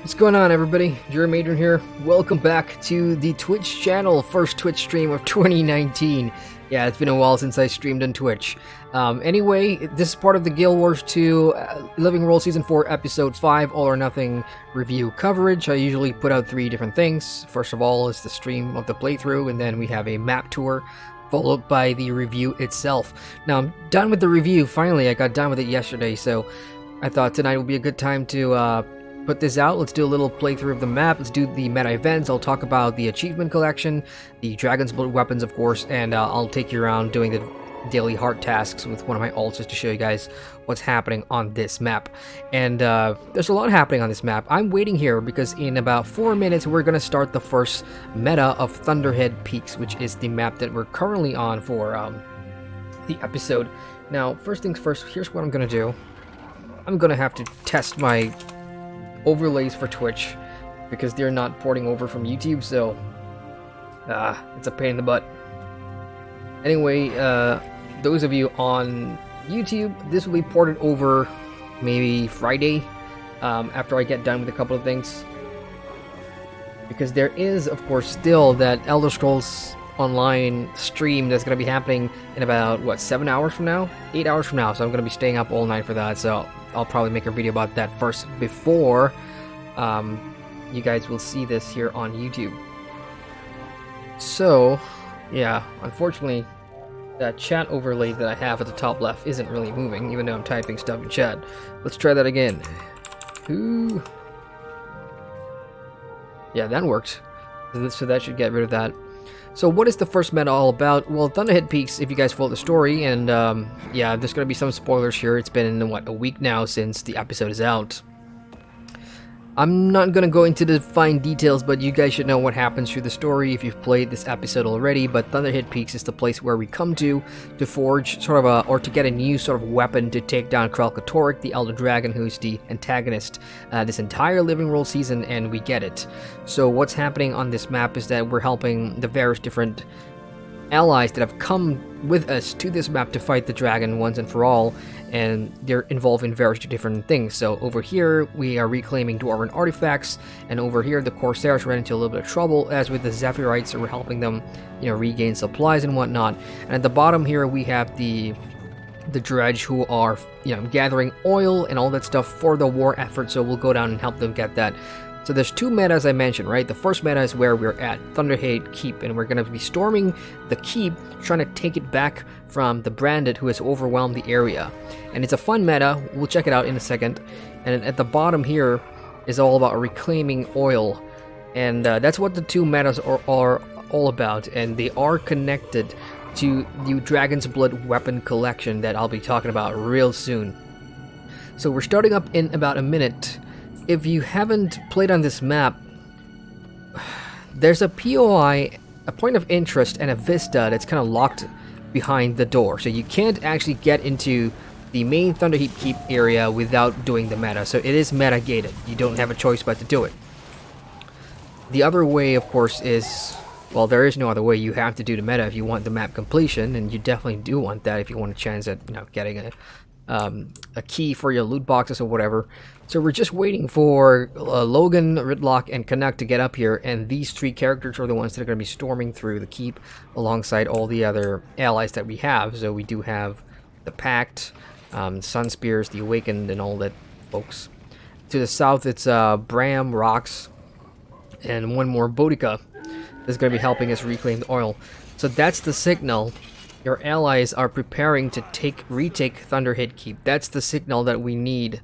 What's going on, everybody? Adrian here. Welcome back to the Twitch channel. First Twitch stream of 2019. Yeah, it's been a while since I streamed on Twitch. Anyway, this is part of the Guild Wars 2 Living Roll Season 4 Episode 5 All or Nothing review coverage. I usually put out 3 different things. First of all is the stream of the playthrough, and then we have a map tour, followed by the review itself. Now, I'm done with the review. Finally, I got done with it yesterday, so I thought tonight would be a good time to put this out. Let's do a little playthrough of the map. Let's do the meta events. I'll talk about the achievement collection, the Dragon's Blood weapons, of course, and I'll take you around doing the daily heart tasks with one of my alts just to show you guys what's happening on this map. And there's a lot happening on this map. I'm waiting here because in about 4 minutes we're going to start the first meta of Thunderhead Peaks, which is the map that we're currently on for the episode. Now, first things first, here's what I'm going to do. I'm going to have to test my overlays for Twitch because they're not porting over from YouTube, so it's a pain in the butt. Anyway, those of you on YouTube, this will be ported over maybe Friday after I get done with a couple of things, because there is, of course, still that Elder Scrolls Online stream that's going to be happening in about, what, 7 hours from now? 8 hours from now, so I'm going to be staying up all night for that, so I'll probably make a video about that first before you guys will see this here on YouTube. So, yeah, unfortunately, that chat overlay that I have at the top left isn't really moving, even though I'm typing stuff in chat. Let's try that again. Ooh. Yeah, that worked. So that should get rid of that. So what is the first meta all about? Well, Thunderhead Peaks, if you guys follow the story, and yeah, there's going to be some spoilers here. It's been, what, a week now since the episode is out. I'm not going to go into the fine details, but you guys should know what happens through the story if you've played this episode already. But Thunderhead Peaks is the place where we come to forge sort of or to get a new sort of weapon to take down Kirill, the Elder Dragon, who's the antagonist this entire Living Roll season, and we get it. So what's happening on this map is that we're helping the various different allies that have come with us to this map to fight the dragon once and for all, and they're involved in various different things. So over here we are reclaiming Dwarven artifacts, and over here the Corsairs ran into a little bit of trouble, as with the Zephyrites, so we're helping them, you know, regain supplies and whatnot. And at the bottom here we have the Dredge, who are, you know, gathering oil and all that stuff for the war effort, so we'll go down and help them get that. So there's 2 metas I mentioned, right? The first meta is where we're at Thunderhead Keep, and we're going to be storming the keep, trying to take it back from the Branded, who has overwhelmed the area. And it's a fun meta. We'll check it out in a second. And at the bottom here is all about reclaiming oil. And that's what the 2 metas are all about. And they are connected to the Dragon's Blood weapon collection that I'll be talking about real soon. So we're starting up in about a minute. If you haven't played on this map, there's a POI, a point of interest, and a vista that's kind of locked behind the door. So you can't actually get into the main Thunderhead Keep area without doing the meta. So it is meta gated. You don't have a choice but to do it. The other way, of course, is, well, there is no other way. You have to do the meta if you want the map completion, and you definitely do want that if you want a chance at, you know, getting a key for your loot boxes or whatever. So we're just waiting for Logan, Ridlock, and Canuck to get up here, and these 3 characters are the ones that are going to be storming through the keep alongside all the other allies that we have. So we do have the Pact, Sun Spears, the Awakened, and all that folks. To the south it's Bram, Rox, and one more Boudica that's going to be helping us reclaim the oil. So that's the signal. Your allies are preparing to retake Thunderhead Keep. That's the signal that we need.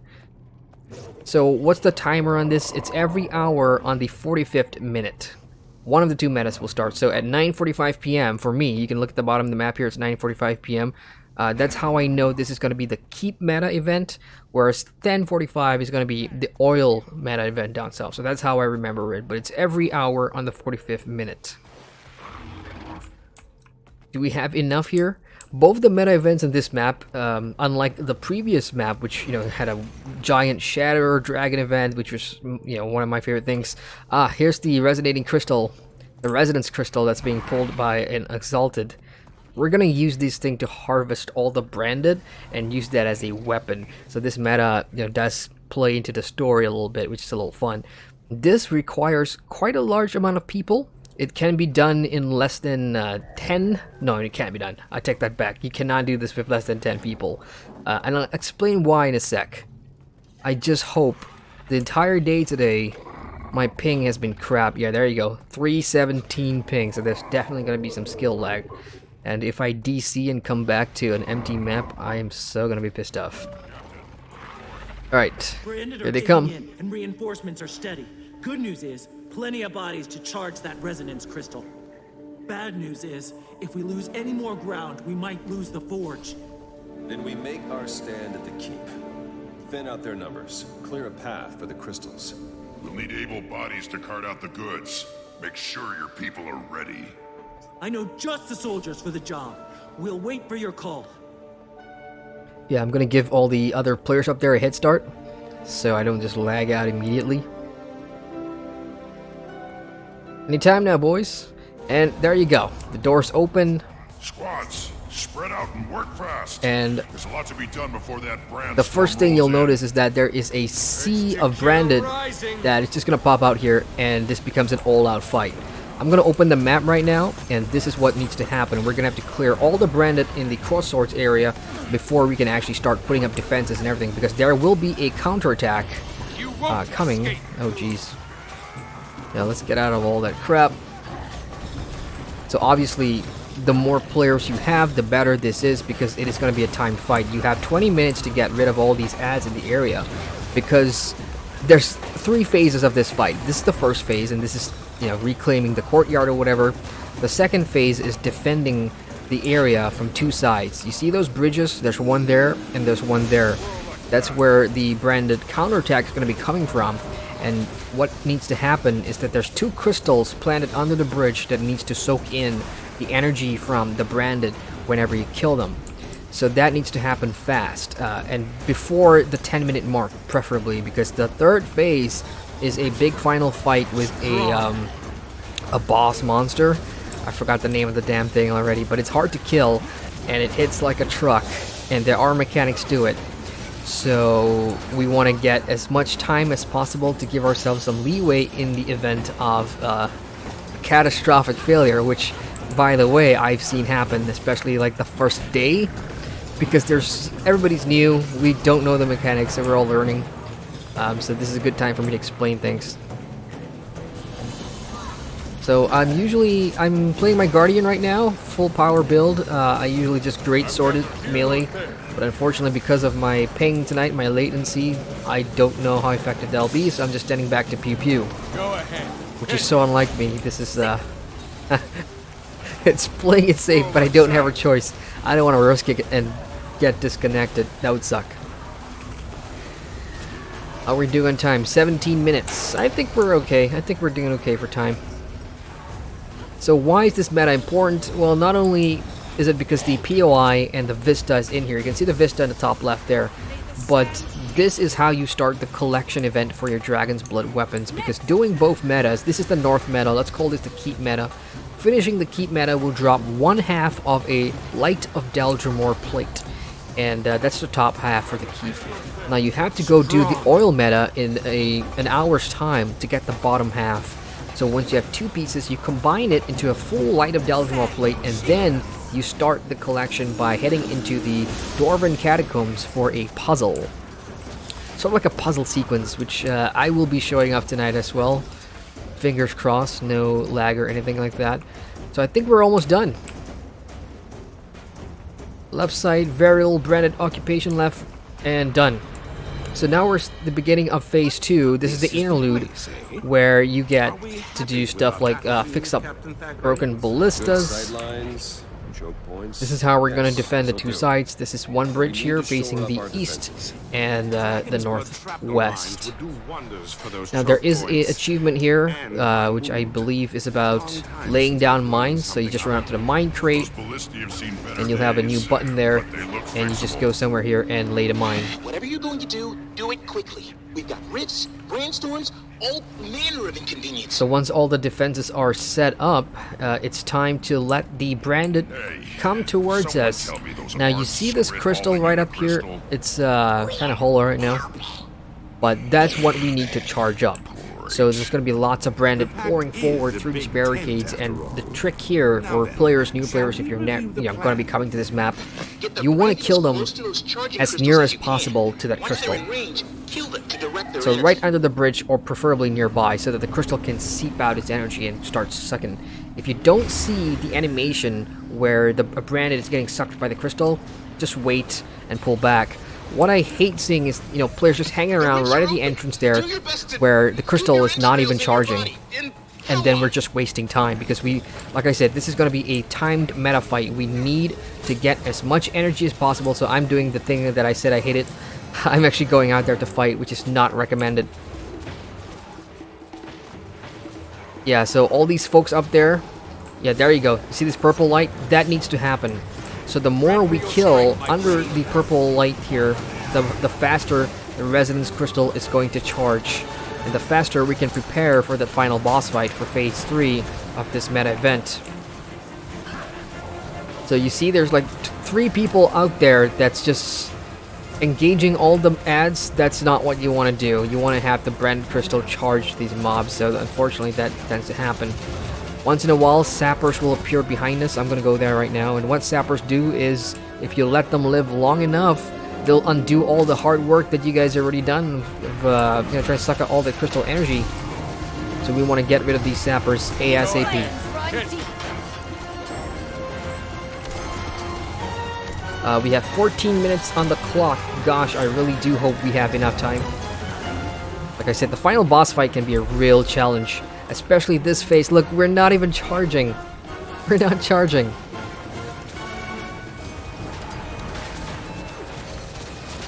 So what's the timer on this? It's every hour on the 45th minute. One of the 2 metas will start. So at 9:45 p.m. for me, you can look at the bottom of the map here, it's 9:45 p.m. That's how I know this is going to be the Keep meta event, whereas 10:45 is going to be the Oil meta event down south. So that's how I remember it, but it's every hour on the 45th minute. Do we have enough here? Both the meta events in this map, unlike the previous map, which, you know, had a giant Shatter Dragon event, which was, you know, one of my favorite things. Here's the Resonating Crystal, the Resonance Crystal that's being pulled by an Exalted. We're gonna use this thing to harvest all the Branded and use that as a weapon. So this meta, you know, does play into the story a little bit, which is a little fun. This requires quite a large amount of people. It can be done in less than 10. No, it can't be done. I take that back. You cannot do this with less than 10 people. And I'll explain why in a sec. I just hope the entire day today my ping has been crap. Yeah, there you go. 317 ping. So there's definitely going to be some skill lag. And if I DC and come back to an empty map, I am so going to be pissed off. Alright, here they come. And reinforcements are steady. Good news is, plenty of bodies to charge that resonance crystal. Bad news is, if we lose any more ground, we might lose the forge. Then we make our stand at the keep. Thin out their numbers. Clear a path for the crystals. We'll need able bodies to cart out the goods. Make sure your people are ready. I know just the soldiers for the job. We'll wait for your call. Yeah, I'm gonna give all the other players up there a head start, so I don't just lag out immediately. Anytime now, boys. And there you go. The door's open. Squads, spread out and work fast. And there's a lot to be done before that brand. The first thing you'll notice is that there is a sea of branded that is just gonna pop out here, and this becomes an all-out fight. I'm going to open the map right now, and this is what needs to happen. We're going to have to clear all the branded in the cross-swords area before we can actually start putting up defenses and everything, because there will be a counterattack coming. Oh, jeez. Now, let's get out of all that crap. So, obviously, the more players you have, the better this is, because it is going to be a timed fight. You have 20 minutes to get rid of all these ads in the area, because there's 3 phases of this fight. This is the first phase, and this is, you know, reclaiming the courtyard or whatever. The second phase is defending the area from 2 sides. You see those bridges? There's one there and there's one there. That's where the branded counterattack is going to be coming from. And what needs to happen is that there's 2 crystals planted under the bridge that needs to soak in the energy from the branded whenever you kill them. So that needs to happen fast, and before the 10-minute mark, preferably, because the third phase is a big final fight with a boss monster. I forgot the name of the damn thing already, but it's hard to kill, and it hits like a truck, and there are mechanics to it. So we want to get as much time as possible to give ourselves some leeway in the event of catastrophic failure, which, by the way, I've seen happen, especially like the first day, because everybody's new, we don't know the mechanics, so we're all learning. So this is a good time for me to explain things. So I'm playing my Guardian right now, full power build. I usually just great sworded melee, but unfortunately because of my ping tonight, my latency, I don't know how effective that'll be, so I'm just standing back to pew pew. Go ahead. Which is so unlike me. This is it's playing it safe, but I don't have a choice. I don't want to roast kick it and get disconnected. That would suck. How are we doing on time? 17 minutes. I think we're okay. I think we're doing okay for time. So why is this meta important? Well, not only is it because the POI and the Vista is in here. You can see the Vista in the top left there. But this is how you start the collection event for your Dragon's Blood weapons. Because doing both metas, this is the North meta. Let's call this the Keep meta. Finishing the Keep meta will drop 1/2 of a Light of Deldrimor plate. And that's the top half for the Keep. Now you have to go do the oil meta in an hour's time to get the bottom half. So once you have 2 pieces, you combine it into a full Light of Deldrimor plate, and then you start the collection by heading into the Dwarven catacombs for a puzzle. Sort of like a puzzle sequence, which I will be showing off tonight as well. Fingers crossed, no lag or anything like that. So I think we're almost done. Left side, very little branded occupation left, and done. So now we're at the beginning of phase 2. This is the interlude, where you get to do stuff like fix up broken ballistas. This is how we're going to defend the 2 sides. This is one bridge here facing the east and the northwest. Now there is an achievement here, which I believe is about laying down mines. So you just run up to the mine crate, and you'll have a new button there, and you just go somewhere here and lay the mine. Whatever you're going to do it quickly. We've got rifts, brainstorms, all manner of inconvenience. So once all the defenses are set up, it's time to let the branded come towards us. Now you see this crystal right up here? It's kind of hollow right now, but that's what we need to charge up. So there's going to be lots of branded pouring forward through these barricades, and the trick here for players, new players, if you're going to be coming to this map, you want to kill them as near as possible to that crystal. So right under the bridge, or preferably nearby, so that the crystal can seep out its energy and start sucking. If you don't see the animation where the branded is getting sucked by the crystal, just wait and pull back. What I hate seeing is, players just hanging around right at the entrance there where the crystal is not even charging. And then we're just wasting time because like I said, this is going to be a timed meta fight. We need to get as much energy as possible, so I'm doing the thing that I said I hated. I'm actually going out there to fight, which is not recommended. Yeah, so all these folks up there, yeah, there you go. You see this purple light? That needs to happen. So the more we kill under the purple light here, the faster the resonance crystal is going to charge. And the faster we can prepare for the final boss fight for phase 3 of this meta event. So you see there's like 3 people out there that's just engaging all the ads. That's not what you want to do. You want to have the branded crystal charge these mobs, so unfortunately that tends to happen. Once in a while, sappers will appear behind us. I'm going to go there right now. And what sappers do is, if you let them live long enough, they'll undo all the hard work that you guys have already done of trying to suck out all the crystal energy. So we want to get rid of these sappers ASAP. We have 14 minutes on the clock. Gosh, I really do hope we have enough time. Like I said, the final boss fight can be a real challenge. Especially this phase. Look, we're not even charging. We're not charging.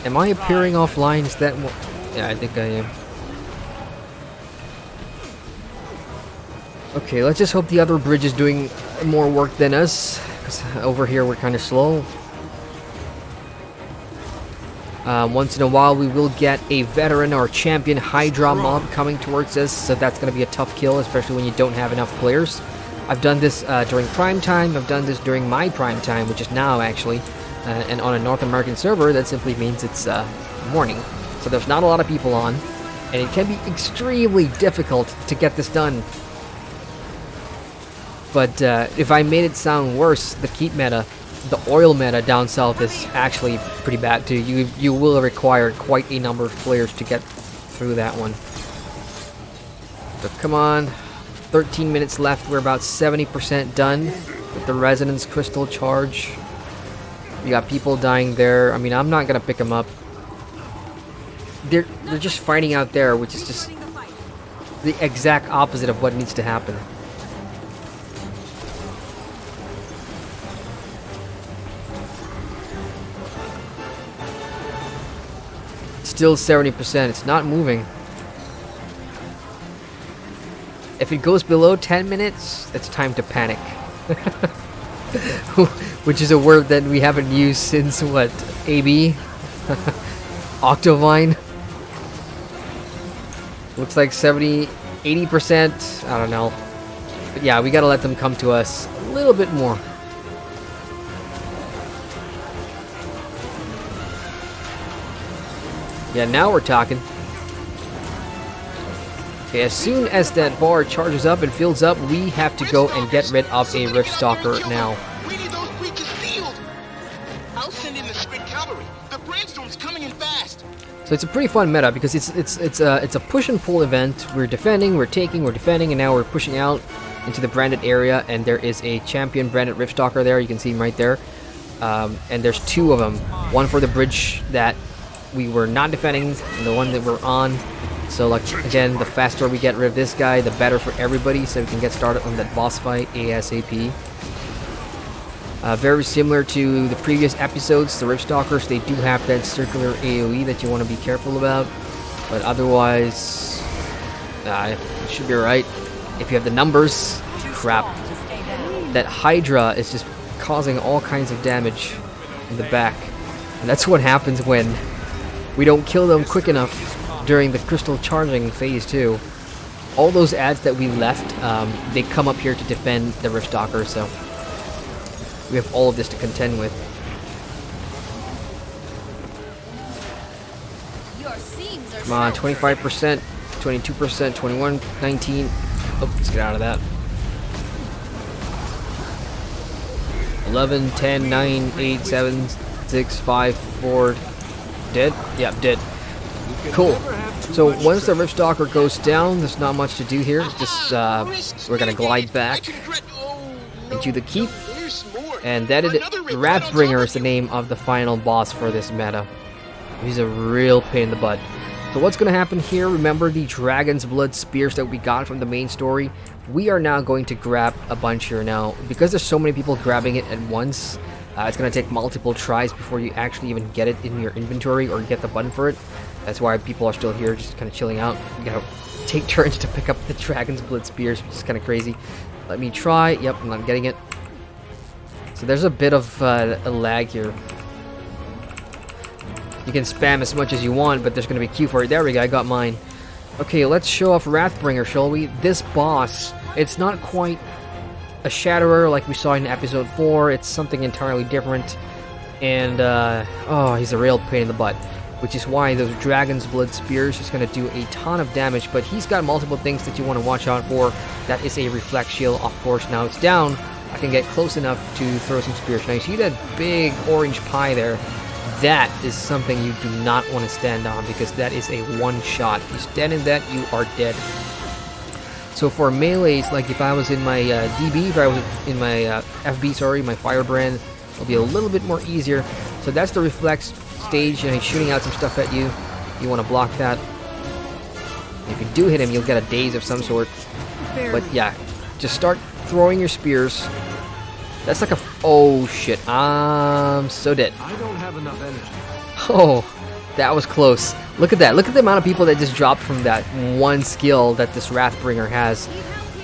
Am I appearing offline? Is that what? Yeah, I think I am. Okay, let's just hope the other bridge is doing more work than us. Because over here we're kind of slow. Once in a while we will get a veteran or champion Hydra mob coming towards us, so that's going to be a tough kill, especially when you don't have enough players. I've done this during prime time, I've done this during my prime time, which is now actually, and on a North American server that simply means it's morning. So there's not a lot of people on, and it can be extremely difficult to get this done. But if I made it sound worse, the keep meta, the oil meta down south is actually pretty bad too. You will require quite a number of players to get through that one. So come on, 13 minutes left. We're about 70% done with the resonance crystal charge. We got people dying there. I mean, I'm not gonna pick them up. They're just fighting out there, which is just the exact opposite of what needs to happen. Still 70%, it's not moving. If it goes below 10 minutes, it's time to panic. Which is a word that we haven't used since, what, AB? Octovine? Looks like 70, 80%, I don't know. But yeah, we gotta let them come to us a little bit more. Yeah, now we're talking. Okay, as soon as that bar charges up and fills up, we have to go and get rid of a Rift Stalker now. We need those breaches sealed. I'll send in the Sprint Cavalry. The brainstorm's coming in fast. So it's a pretty fun meta because it's a push and pull event. We're defending, we're taking, we're defending, and now we're pushing out into the branded area. And there is a champion branded Rift Stalker there. You can see him right there. And there's 2 of them. One for the bridge that we were not defending, and the one that we're on. So like again, the faster we get rid of this guy, the better for everybody, so we can get started on that boss fight ASAP. Very similar to the previous episodes, the Rift Stalkers, they do have that circular AoE that you want to be careful about, but otherwise it should be alright. If you have the numbers, crap. That Hydra is just causing all kinds of damage in the back, and that's what happens when we don't kill them quick enough during the crystal charging phase 2. All those ads that we left, they come up here to defend the Rift Stalker, so we have all of this to contend with. Come on, 25%. 22%, 21, 19. Oh, let's get out of that. 11, 10, 9, 8, 7, 6, 5, 4. Dead? Yeah, dead. Cool. So once the Riftstalker goes down, there's not much to do here. Just we're gonna glide back into the keep, and that is Wrathbringer is the name of the final boss for this meta. He's a real pain in the butt. So what's gonna happen here? Remember the Dragon's Blood spears that we got from the main story? We are now going to grab a bunch here now because there's so many people grabbing it at once. It's gonna take multiple tries before you actually even get it in your inventory or get the button for it. That's why people are still here, just kind of chilling out. You gotta take turns to pick up the Dragon's Blood spears, which is kind of crazy. Let me try. Yep, I'm not getting it. So there's a bit of a lag here. You can spam as much as you want, but there's going to be a queue for it. There we go, I got mine. Okay, let's show off Wrathbringer, shall we? This boss, it's not quite a Shatterer like we saw in episode 4. It's something entirely different. And, oh, he's a real pain in the butt. Which is why those Dragon's Blood spears is going to do a ton of damage. But he's got multiple things that you want to watch out for. That is a Reflect Shield, of course. Now it's down. I can get close enough to throw some spears. Now you see that big orange pie there? That is something you do not want to stand on, because that is a one-shot. If you stand in that, you are dead. So for melees, like if I was in my DB, if I was in my FB, sorry, my Firebrand, it'll be a little bit more easier. So that's the Reflect stage, and he's shooting out some stuff at you. You want to block that. If you do hit him, you'll get a daze of some sort. But yeah, just start throwing your spears. That's like a... oh shit, I'm so dead. I don't have enough energy. Oh, that was close. Look at that. Look at the amount of people that just dropped from that one skill that this Wrathbringer has.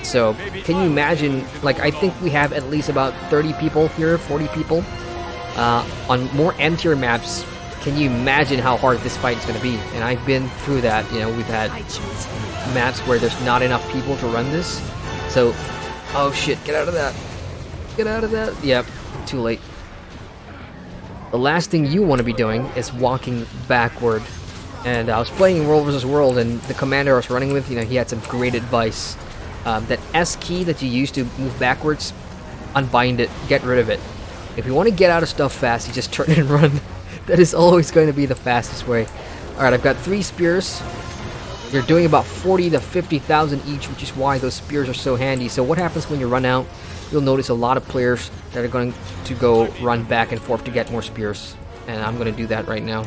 So, can you imagine, like, I think we have at least about 30 people here, 40 people. On more M-tier maps, can you imagine how hard this fight is going to be? And I've been through that. You know, we've had maps where there's not enough people to run this. So, oh shit, get out of that. Get out of that. Yep, too late. The last thing you want to be doing is walking backward. And I was playing World vs. World, and the commander I was running with, you know, he had some great advice. That S key that you use to move backwards, unbind it, get rid of it. If you want to get out of stuff fast, you just turn and run. That is always going to be the fastest way. Alright, I've got 3 spears. They're doing about 40 to 50,000 each, which is why those spears are so handy. So what happens when you run out? You'll notice a lot of players that are going to go run back and forth to get more spears. And I'm going to do that right now.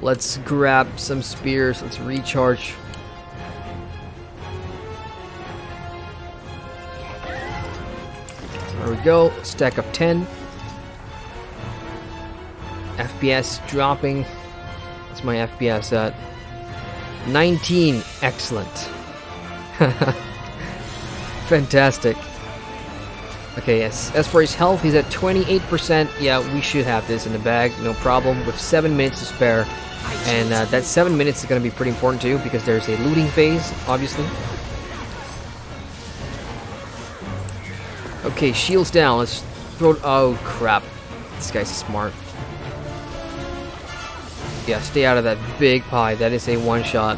Let's grab some spears. Let's recharge. There we go. Stack of 10. FPS dropping. What's my FPS at? 19. Excellent. Fantastic. Okay, yes. As for his health, he's at 28%. Yeah, we should have this in the bag. No problem. With 7 minutes to spare. And that 7 minutes is going to be pretty important too, because there's a looting phase, obviously. Okay, shields down. Let's throw... oh, crap. This guy's smart. Yeah, stay out of that big pie. That is a one-shot.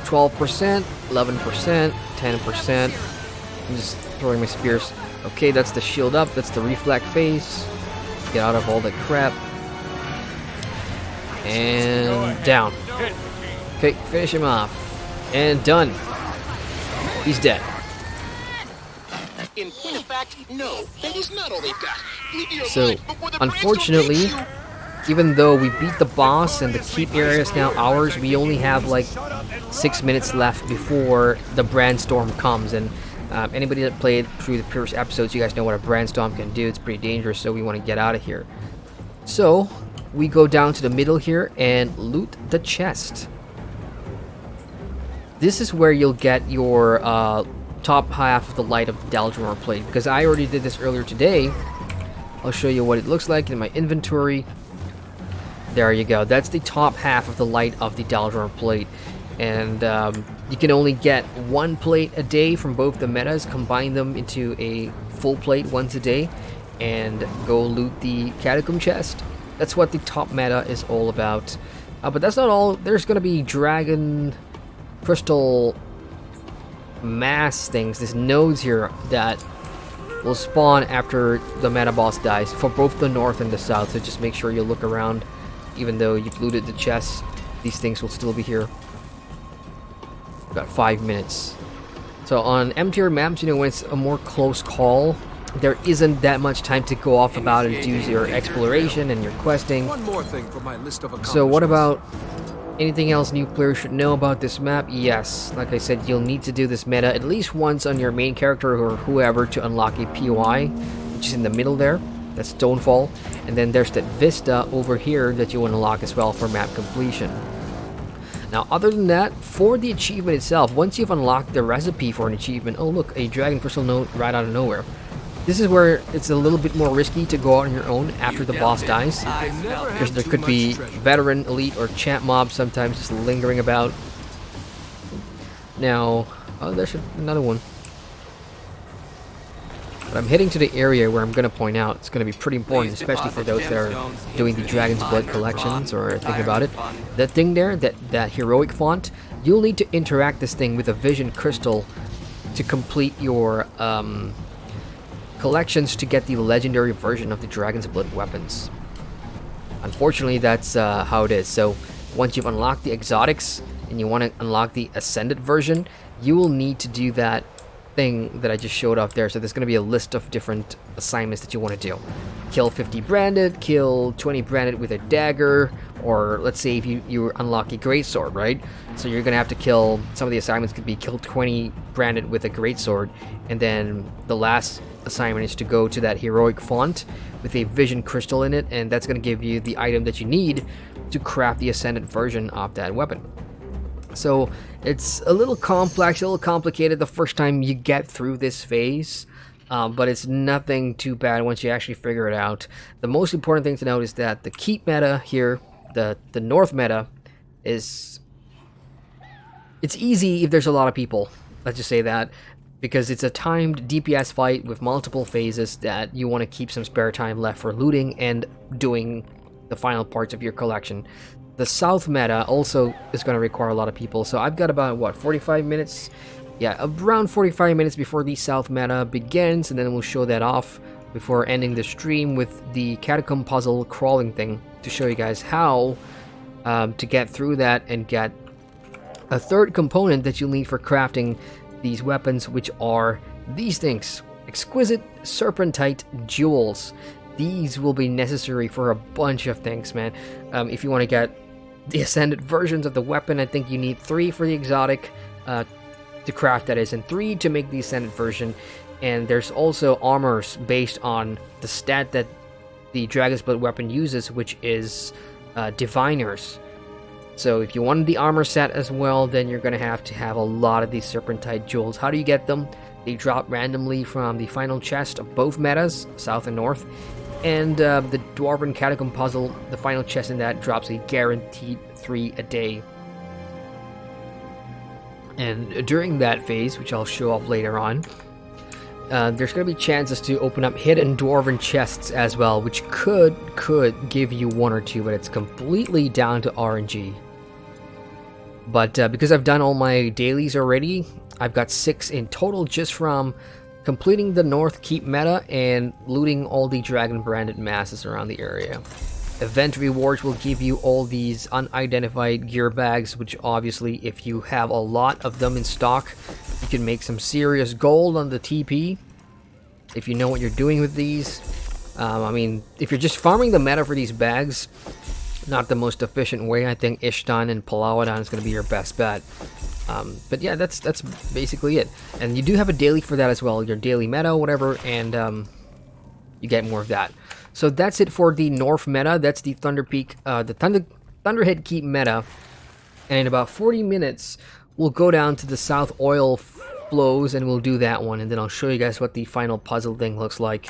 12%, 11%, 10%. I'm just throwing my spears. Okay, that's the shield up. That's the reflect phase. Get out of all that crap. And down. Okay, finish him off. And done. He's dead. In point of fact, no, that is not all they've got. So, unfortunately, even though we beat the boss and the keep area is now ours, we only have like 6 minutes left before the Brandstorm comes. And anybody that played through the previous episodes, you guys know what a Brandstorm can do. It's pretty dangerous, so we want to get out of here. So, we go down to the middle here and loot the chest. This is where you'll get your top half of the light of the Deldrimor plate, because I already did this earlier today. I'll show you what it looks like in my inventory. There you go. That's the top half of the light of the Deldrimor plate. And you can only get 1 plate a day from both the metas. Combine them into a full plate once a day and go loot the Catacomb chest. That's what the top meta is all about. But that's not all. There's going to be dragon crystal mass things, these nodes here that will spawn after the meta boss dies for both the north and the south. So just make sure you look around. Even though you've looted the chests, these things will still be here. Got 5 minutes. So on M-tier maps, you know, when it's a more close call, there isn't that much time to go off about and do your exploration and your questing. One more thing for my list of So what about anything else new players should know about this map? Yes, like I said, you'll need to do this meta at least once on your main character or whoever to unlock a POI, which is in the middle there. That's Stonefall. And then there's that Vista over here that you unlock as well for map completion. Now, other than that, for the achievement itself, once you've unlocked the recipe for an achievement, oh look, a Dragon Crystal node right out of nowhere. This is where it's a little bit more risky to go out on your own after the boss dies, because there could be veteran, elite, or champ mobs sometimes just lingering about. Now, oh, there's another one. But I'm heading to the area where I'm going to point out. It's going to be pretty important, especially for those that are doing the Dragon's Blood collections or thinking about it. That thing there, that heroic font, you'll need to interact this thing with a vision crystal to complete your collections to get the legendary version of the Dragon's Blood weapons. Unfortunately, that's how it is. So once you've unlocked the exotics and you want to unlock the ascended version, you will need to do that thing that I just showed off there. So there's going to be a list of different assignments that you want to do. Kill 50 branded, kill 20 branded with a dagger, or let's say if you unlock a greatsword, right? So you're going to have to kill, some of the assignments could be kill 20 branded with a greatsword, and then the last assignment is to go to that heroic font with a vision crystal in it, and that's going to give you the item that you need to craft the ascended version of that weapon. So it's a little complex, a little complicated the first time you get through this phase, but it's nothing too bad once you actually figure it out. The most important thing to note is that the keep meta here, the north meta, it's easy if there's a lot of people. Let's just say that, because it's a timed DPS fight with multiple phases that you want to keep some spare time left for looting and doing the final parts of your collection. The south meta also is going to require a lot of people, so I've got about, what, 45 minutes? Yeah, around 45 minutes before the south meta begins, and then we'll show that off before ending the stream with the catacomb puzzle crawling thing to show you guys how to get through that and get a third component that you'll need for crafting these weapons, which are these things, exquisite serpentite jewels. These will be necessary for a bunch of things, man. If you want to get the ascended versions of the weapon, I think you need 3 for the exotic to craft, that is, and 3 to make the ascended version. And there's also armors based on the stat that the Dragon's Blood weapon uses, which is Diviners. So if you want the armor set as well, then you're going to have a lot of these serpentite jewels. How do you get them? They drop randomly from the final chest of both metas, south and north. And the Dwarven Catacomb puzzle, the final chest in that, drops a guaranteed 3 a day. And during that phase, which I'll show off later on, there's going to be chances to open up hidden Dwarven chests as well, which could give you 1 or 2, but it's completely down to RNG. But because I've done all my dailies already, I've got 6 in total just from completing the North Keep meta and looting all the dragon branded masses around the area. Event rewards will give you all these unidentified gear bags, which obviously if you have a lot of them in stock, you can make some serious gold on the TP if you know what you're doing with these. I mean, if you're just farming the meta for these bags, not the most efficient way. I think Ishtan and Palawadon is going to be your best bet. But yeah, that's basically it. And you do have a daily for that as well, your daily meta, whatever, and you get more of that. So that's it for the North meta. That's the Thunderhead Keep meta. And in about 40 minutes, we'll go down to the South Oil Flows, and we'll do that one. And then I'll show you guys what the final puzzle thing looks like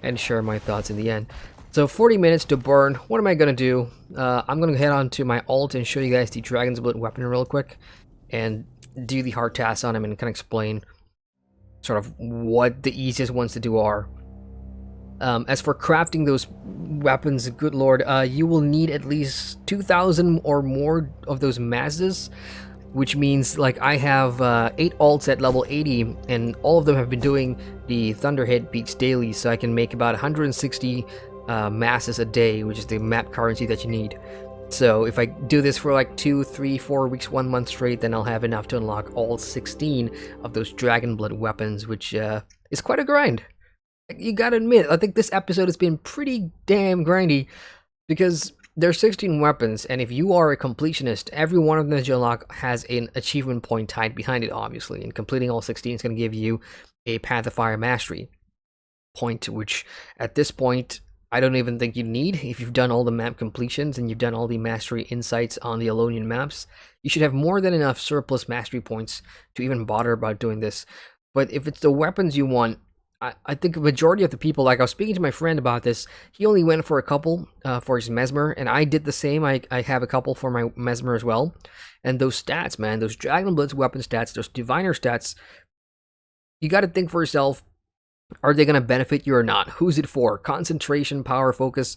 and share my thoughts in the end. So 40 minutes to burn. What am I going to do? I'm going to head on to my alt and show you guys the Dragon's Blood weapon real quick. And do the hard tasks on him and kind of explain sort of what the easiest ones to do are. As for crafting those weapons, good lord, you will need at least 2,000 or more of those masses, which means like I have 8 alts at level 80, and all of them have been doing the Thunderhead Peaks daily, so I can make about 160 masses a day, which is the map currency that you need. So if I do this for like 2, 3, 4 weeks, 1 month straight, then I'll have enough to unlock all 16 of those Dragon Blood weapons, which is quite a grind. You gotta admit, I think this episode has been pretty damn grindy, because there's 16 weapons, and if you are a completionist, every one of them that you unlock has an achievement point tied behind it, obviously, and completing all 16 is going to give you a Path of Fire Mastery point, which at this point, I don't even think you need. If you've done all the map completions and you've done all the Mastery Insights on the Alonian maps, you should have more than enough surplus Mastery points to even bother about doing this. But if it's the weapons you want, I think the majority of the people, like I was speaking to my friend about this, he only went for a couple for his Mesmer, and I did the same. I have a couple for my Mesmer as well. And those stats, man, those Dragon Blood's weapon stats, those Diviner stats, you got to think for yourself, are they going to benefit you or not? Who's it for? Concentration, power, focus.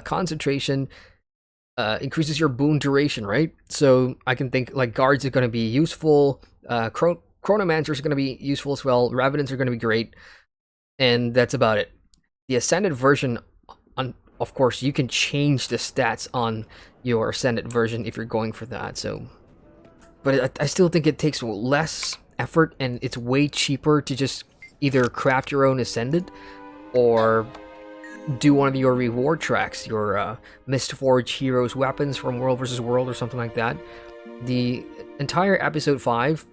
Concentration increases your boon duration, right? So I can think like guards are going to be useful. Chronomancers are going to be useful as well. Revenants are going to be great. And that's about it. The Ascended version, of course, you can change the stats on your Ascended version if you're going for that. So, but I still think it takes less effort, and it's way cheaper to just either craft your own Ascended or do one of your reward tracks, your Mistforge Heroes weapons from World vs. World or something like that. The entire episode 5,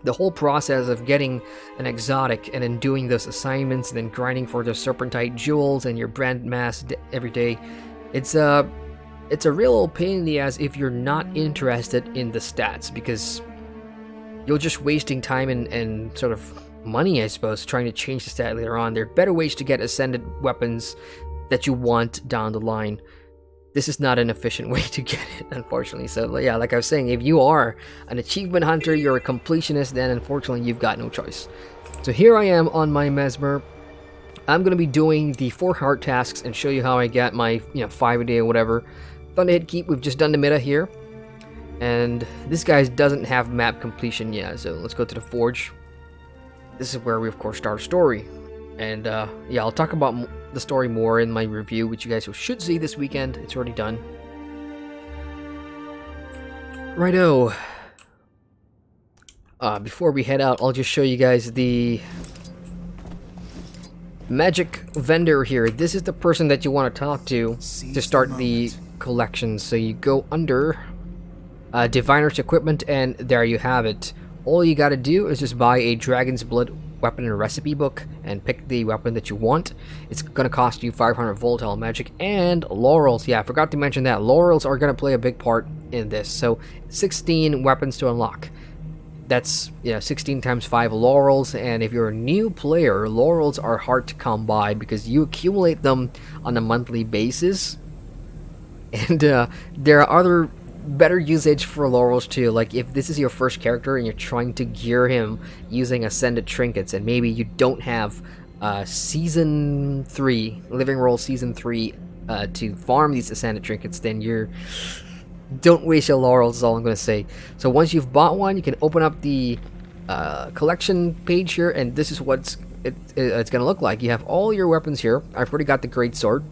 the whole process of getting an exotic and then doing those assignments and then grinding for the Serpentite jewels and your brand mass every day, it's a real pain in the ass if you're not interested in the stats, because you're just wasting time and sort of money, I suppose, trying to change the stat later on. There are better ways to get ascended weapons that you want down the line. This is not an efficient way to get it, unfortunately. So yeah, like I was saying, if you are an achievement hunter, you're a completionist, then unfortunately you've got no choice. So here I am on my Mesmer. I'm going to be doing the 4 heart tasks and show you how I get my 5 a day or whatever. Thunderhead Keep, we've just done the meta here. And this guy doesn't have map completion yet, so let's go to the Forge. This is where we of course start our story. And yeah, I'll talk about the story more in my review, which you guys should see this weekend. It's already done. Righto. Before we head out, I'll just show you guys the magic vendor here. This is the person that you want to talk to start the collection. So you go under Diviner's Equipment, and there you have it. All you gotta do is just buy a Dragon's Blood weapon and recipe book and pick the weapon that you want. It's gonna cost you 500 volatile magic and laurels. Yeah, I forgot to mention that laurels are gonna play a big part in this. So 16 weapons to unlock. That's 16 times 5 laurels, and if you're a new player, laurels are hard to come by because you accumulate them on a monthly basis. And there are other better usage for laurels too. Like if this is your first character and you're trying to gear him using ascended trinkets, and maybe you don't have season 3 living roll season 3 to farm these ascended trinkets, then don't waste your laurels is all I'm going to say. So once you've bought one, you can open up the collection page here, and this is what it's going to look like. You have all your weapons here. I've already got the great sword,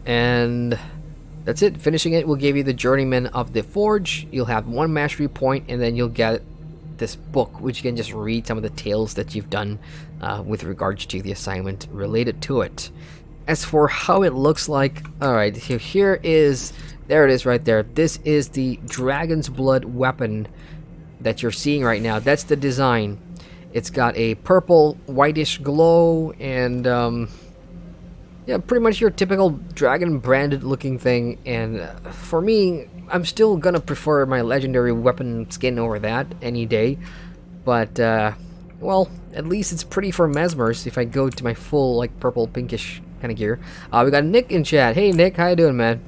and that's it. Finishing it will give you the Journeyman of the Forge. You'll have 1 mastery point, and then you'll get this book, which you can just read some of the tales that you've done with regards to the assignment related to it. As for how it looks like, alright, there it is right there. This is the Dragon's Blood weapon that you're seeing right now. That's the design. It's got a purple, whitish glow, and yeah, pretty much your typical dragon branded looking thing. And for me, I'm still gonna prefer my legendary weapon skin over that any day. But well, at least it's pretty for Mesmers if I go to my full like purple pinkish kind of gear. We got Nick in chat. Hey Nick, how you doing, man?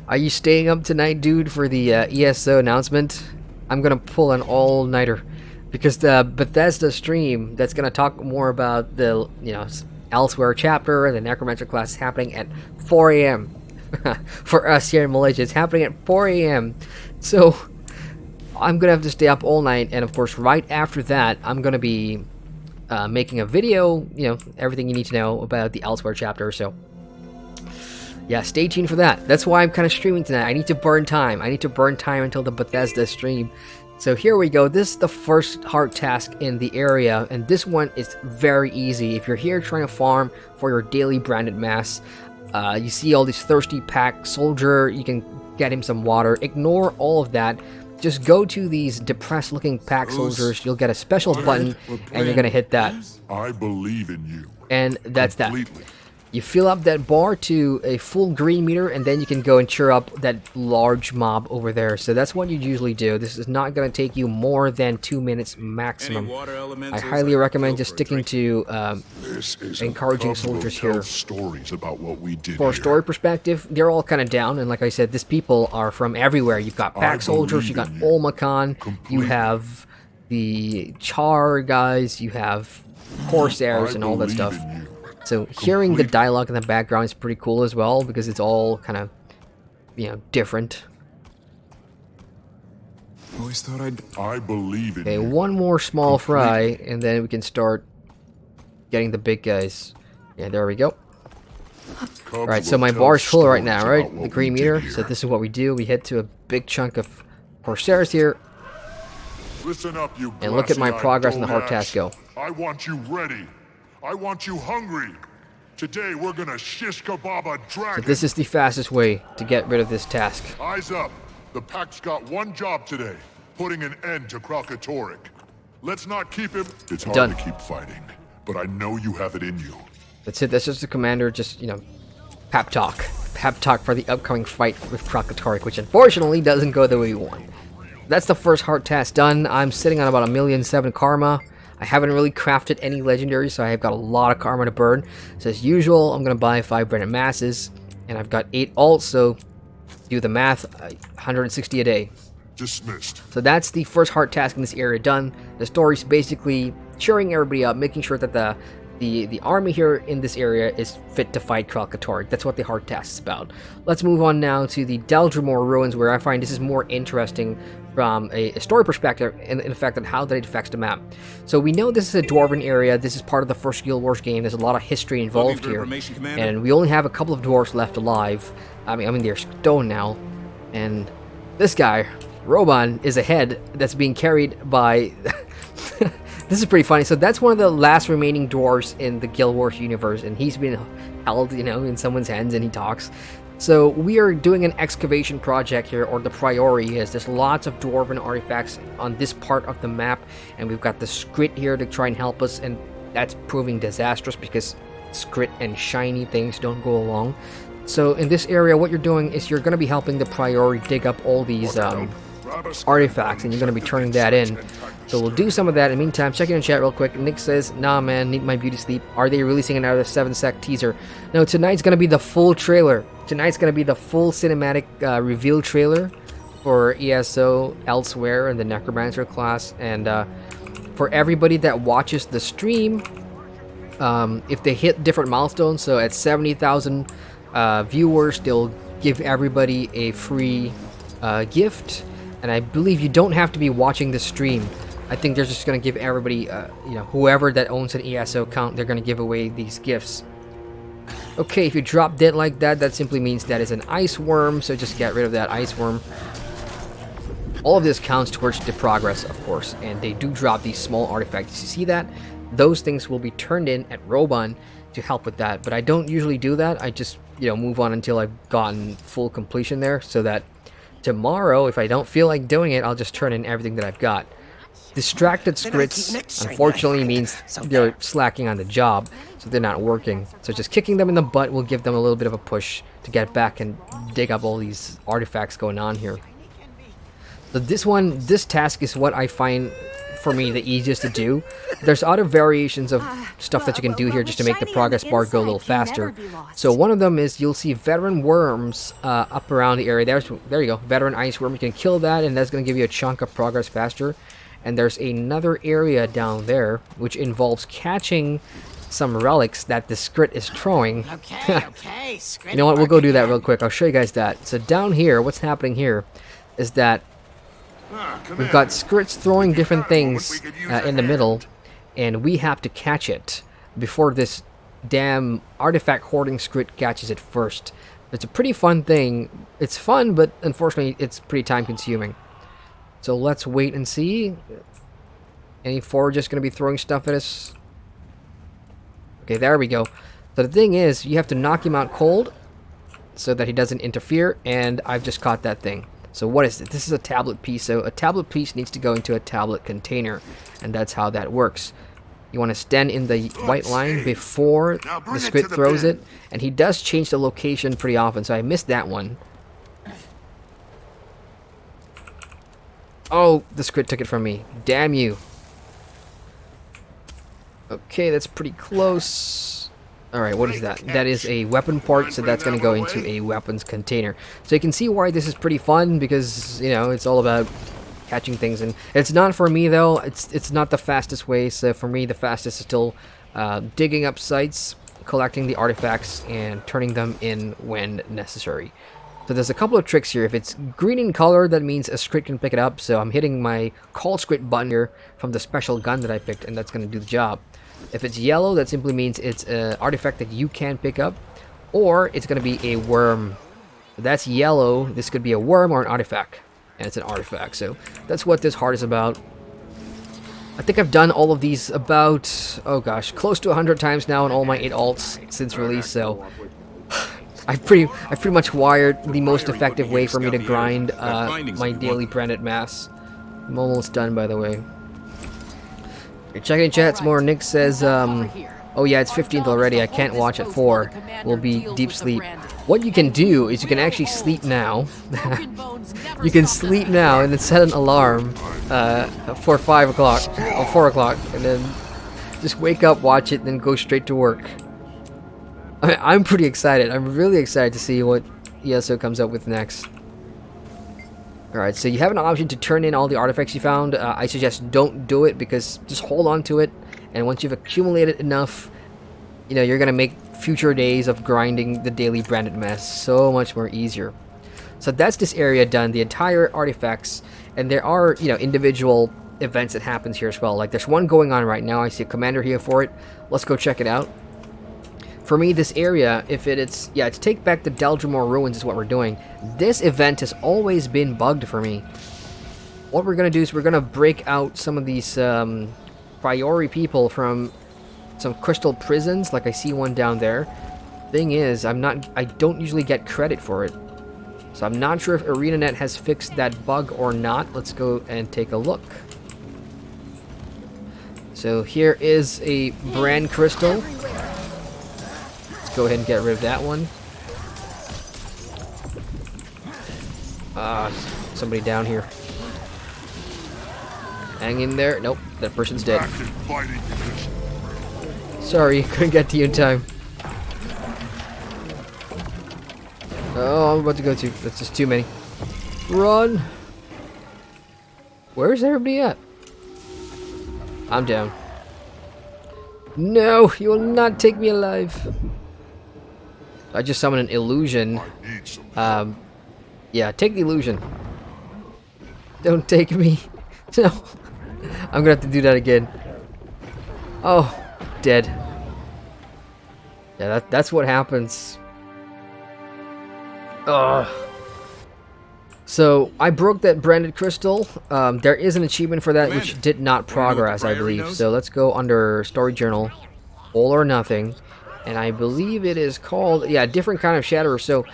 Are you staying up tonight, dude, for the ESO announcement? I'm gonna pull an all-nighter because the Bethesda stream that's gonna talk more about the Elsewhere chapter, the Necromancer class, is happening at 4 a.m. For us here in Malaysia, it's happening at 4 a.m. So I'm gonna have to stay up all night, and of course right after that I'm gonna be making a video, you know, everything you need to know about the Elsewhere chapter. So yeah, stay tuned for that. That's why I'm kind of streaming tonight. I need to burn time. I need to burn time until the Bethesda stream. So here we go. This is the first hard task in the area, and this one is very easy. If you're here trying to farm for your daily branded mass, you see all these thirsty pack soldier, you can get him some water. Ignore all of that. Just go to these depressed looking pack soldiers. You'll get a special button, and you're gonna hit that. I believe in you. And that's that. You fill up that bar to a full green meter, and then you can go and cheer up that large mob over there. So that's what you usually do. This is not going to take you more than 2 minutes maximum. I highly recommend just sticking to encouraging soldiers here. Stories about what we did For a story perspective, they're all kind of down, and like I said, these people are from everywhere. You've got pack soldiers, you've got Olmacan, you have the Char guys, you have Corsairs, and all that stuff. So hearing the dialogue in the background is pretty cool as well, because it's all kind of, you know, different. Always thought I believe in Okay, you. one more small fry, and then we can start getting the big guys. Yeah, there we go. Alright, so my bar is full right now, right? The green meter. So this is what we do. We head to a big chunk of Corsairs here. Listen up, you and look at my glassy-eyed progress in the hard donash. task go. I want you ready. I want you hungry. Today we're gonna shish kebab a dragon. So this is the fastest way to get rid of this task. Eyes up. The pack's got one job today. Putting an end to Kralkatorrik. Let's not keep him. It's hard Done. to keep fighting, but I know you have it in you. That's it. That's just the commander, just, you know, pep talk. Pep talk for the upcoming fight with Kralkatorrik, which unfortunately doesn't go the way we want. That's the first hard task done. I'm sitting on about 1,000,007 karma. I haven't really crafted any legendaries, so I've got a lot of karma to burn. So as usual, I'm going to buy 5 branded masses, and I've got 8 alts, so do the math, 160 a day. Dismissed. So that's the first hard task in this area done. The story's basically cheering everybody up, making sure that the army here in this area is fit to fight Kralkatorrik. That's what the hard task is about. Let's move on now to the Deldrimor ruins, where I find this is more interesting from a story perspective, and in fact, on how that affects the map. So we know this is a Dwarven area. This is part of the first Guild Wars game. There's a lot of history involved here, and we only have a couple of dwarves left alive. I mean they're stone now, and this guy, Roban, is a head that's being carried by. This is pretty funny. So that's one of the last remaining dwarves in the Guild Wars universe, and he's been held, you know, in someone's hands, and he talks. So we are doing an excavation project here, or the priority is there's lots of Dwarven artifacts on this part of the map, and we've got the Skrit here to try and help us, and that's proving disastrous because Skrit and shiny things don't go along. So in this area, what you're doing is you're going to be helping the priority dig up all these artifacts, and you're going to be turning that in. So we'll do some of that. In the meantime, check in the chat real quick. Nick says, nah man, need my beauty sleep. Are they releasing another 7-sec teaser? No, tonight's going to be the full trailer. Tonight's going to be the full cinematic reveal trailer for ESO, Elsewhere, and the Necromancer class. And for everybody that watches the stream, if they hit different milestones, so at 70,000 viewers, they'll give everybody a free gift. And I believe you don't have to be watching the stream. I think they're just going to give everybody, you know, whoever that owns an ESO account, they're going to give away these gifts. Okay, if you drop dead like that, that simply means that is an ice worm, so just get rid of that ice worm. All of this counts towards the progress, of course, and they do drop these small artifacts. You see that? Those things will be turned in at Roban to help with that, but I don't usually do that. I just, you know, move on until I've gotten full completion there, so that tomorrow, if I don't feel like doing it, I'll just turn in everything that I've got. Distracted scripts, unfortunately, means they're slacking on the job, so they're not working. So just kicking them in the butt will give them a little bit of a push to get back and dig up all these artifacts going on here. So this task is what I find, for me, the easiest to do. There's other variations of stuff that you can do here just to make the progress bar go a little faster. So one of them is you'll see veteran worms up around the area. There you go, veteran ice worm. You can kill that, and that's going to give you a chunk of progress faster. And there's another area down there which involves catching some relics that the Skrit is throwing. Okay. You know what? We'll go do that real quick. I'll show you guys that. So down here, what's happening here is that we've got Skrits throwing different things in the middle, and we have to catch it before this damn artifact hoarding Skrit catches it first. It's a pretty fun thing. It's fun, but unfortunately, it's pretty time consuming. So let's wait and see. Any four just going to be throwing stuff at us? Okay, there we go. So the thing is, you have to knock him out cold so that he doesn't interfere, and I've just caught that thing. So what is it? This is a tablet piece, so a tablet piece needs to go into a tablet container, and that's how that works. You want to stand in the white line before the Skrit throws it, and he does change the location pretty often, so I missed that one. Oh, the Skrit took it from me. Damn you. Okay, that's pretty close. Alright, what is that? That is a weapon part, so that's going to go into a weapons container. So you can see why this is pretty fun, because, you know, it's all about catching things. And it's not for me, though. It's not the fastest way. So for me, the fastest is still digging up sites, collecting the artifacts, and turning them in when necessary. So there's a couple of tricks here. If it's green in color, that means a Skrit can pick it up. So I'm hitting my call Skrit button here from the special gun that I picked, and that's going to do the job. If it's yellow, that simply means it's an artifact that you can pick up, or it's going to be a worm. If that's yellow, this could be a worm or an artifact, and it's an artifact. So that's what this heart is about. I think I've done all of these about, oh gosh, close to 100 times now in all my 8 alts since release, so I've pretty much wired the most effective way for me to grind my daily branded mass. I'm almost done, by the way. You're checking in chat, more. Nick says, oh yeah, it's 15th already, I can't watch at 4. We'll be deep sleep. What you can do is you can actually sleep now. You can sleep now and then set an alarm for 5 o'clock or 4 o'clock, and then just wake up, watch it, and then go straight to work. I mean, I'm pretty excited. I'm really excited to see what ESO comes up with next. Alright, so you have an option to turn in all the artifacts you found. I suggest don't do it, because just hold on to it, and once you've accumulated enough, you know, you're going to make future days of grinding the daily branded mess so much more easier. So that's this area done, the entire artifacts, and there are, you know, individual events that happens here as well. Like there's one going on right now. I see a commander here for it. Let's go check it out. For me, this area, if it's take back the Deldrimor ruins is what we're doing. This event has always been bugged for me. What we're going to do is we're going to break out some of these priori people from some crystal prisons, like I see one down there. Thing is, I don't usually get credit for it. So I'm not sure if ArenaNet has fixed that bug or not. Let's go and take a look. So here is a brand crystal. Go ahead and get rid of that one. Somebody down here. Hang in there. Nope, that person's dead. Sorry, couldn't get to you in time. Oh, I'm about to go to. That's just too many. Run! Where's everybody at? I'm down. No, you will not take me alive. I just summoned an illusion. Yeah, take the illusion. Don't take me. No. I'm gonna have to do that again. Oh, dead. Yeah, that's what happens. Ugh. So, I broke that branded crystal. There is an achievement for that which did not progress, I believe. So let's go under Story Journal. All or Nothing. And I believe it is called, yeah, different kind of shatterer. So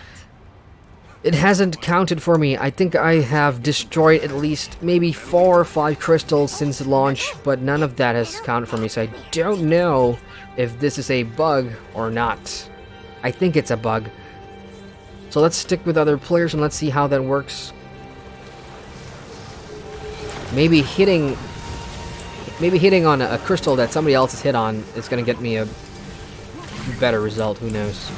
it hasn't counted for me. I think I have destroyed at least maybe 4 or 5 crystals since launch, but none of that has counted for me. So I don't know if this is a bug or not. I think it's a bug. So let's stick with other players and let's see how that works. Maybe hitting on a crystal that somebody else has hit on is going to get me a better result, who knows.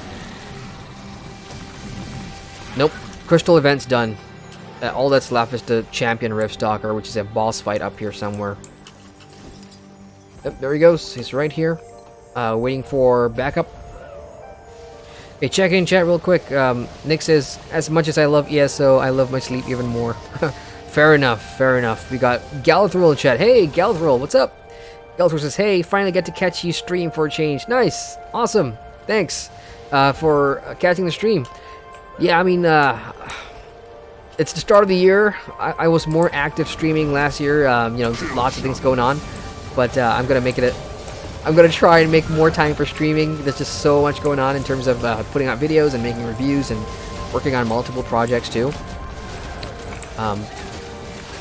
Nope, crystal event's done. All that's left is the champion Riftstalker, which is a boss fight up here somewhere. Yep, there he goes, he's right here. Waiting for backup. Okay, check in chat real quick. Nick says, as much as I love ESO, I love my sleep even more. Fair enough, fair enough. We got Galathril in chat. Hey, Galathril, what's up? Galathril says, hey, finally get to catch you stream for a change. Nice, awesome, thanks for catching the stream. Yeah, I mean, it's the start of the year. I was more active streaming last year. You know, lots of things going on. But I'm gonna make it I'm gonna try and make more time for streaming. There's just so much going on in terms of putting out videos and making reviews and working on multiple projects too.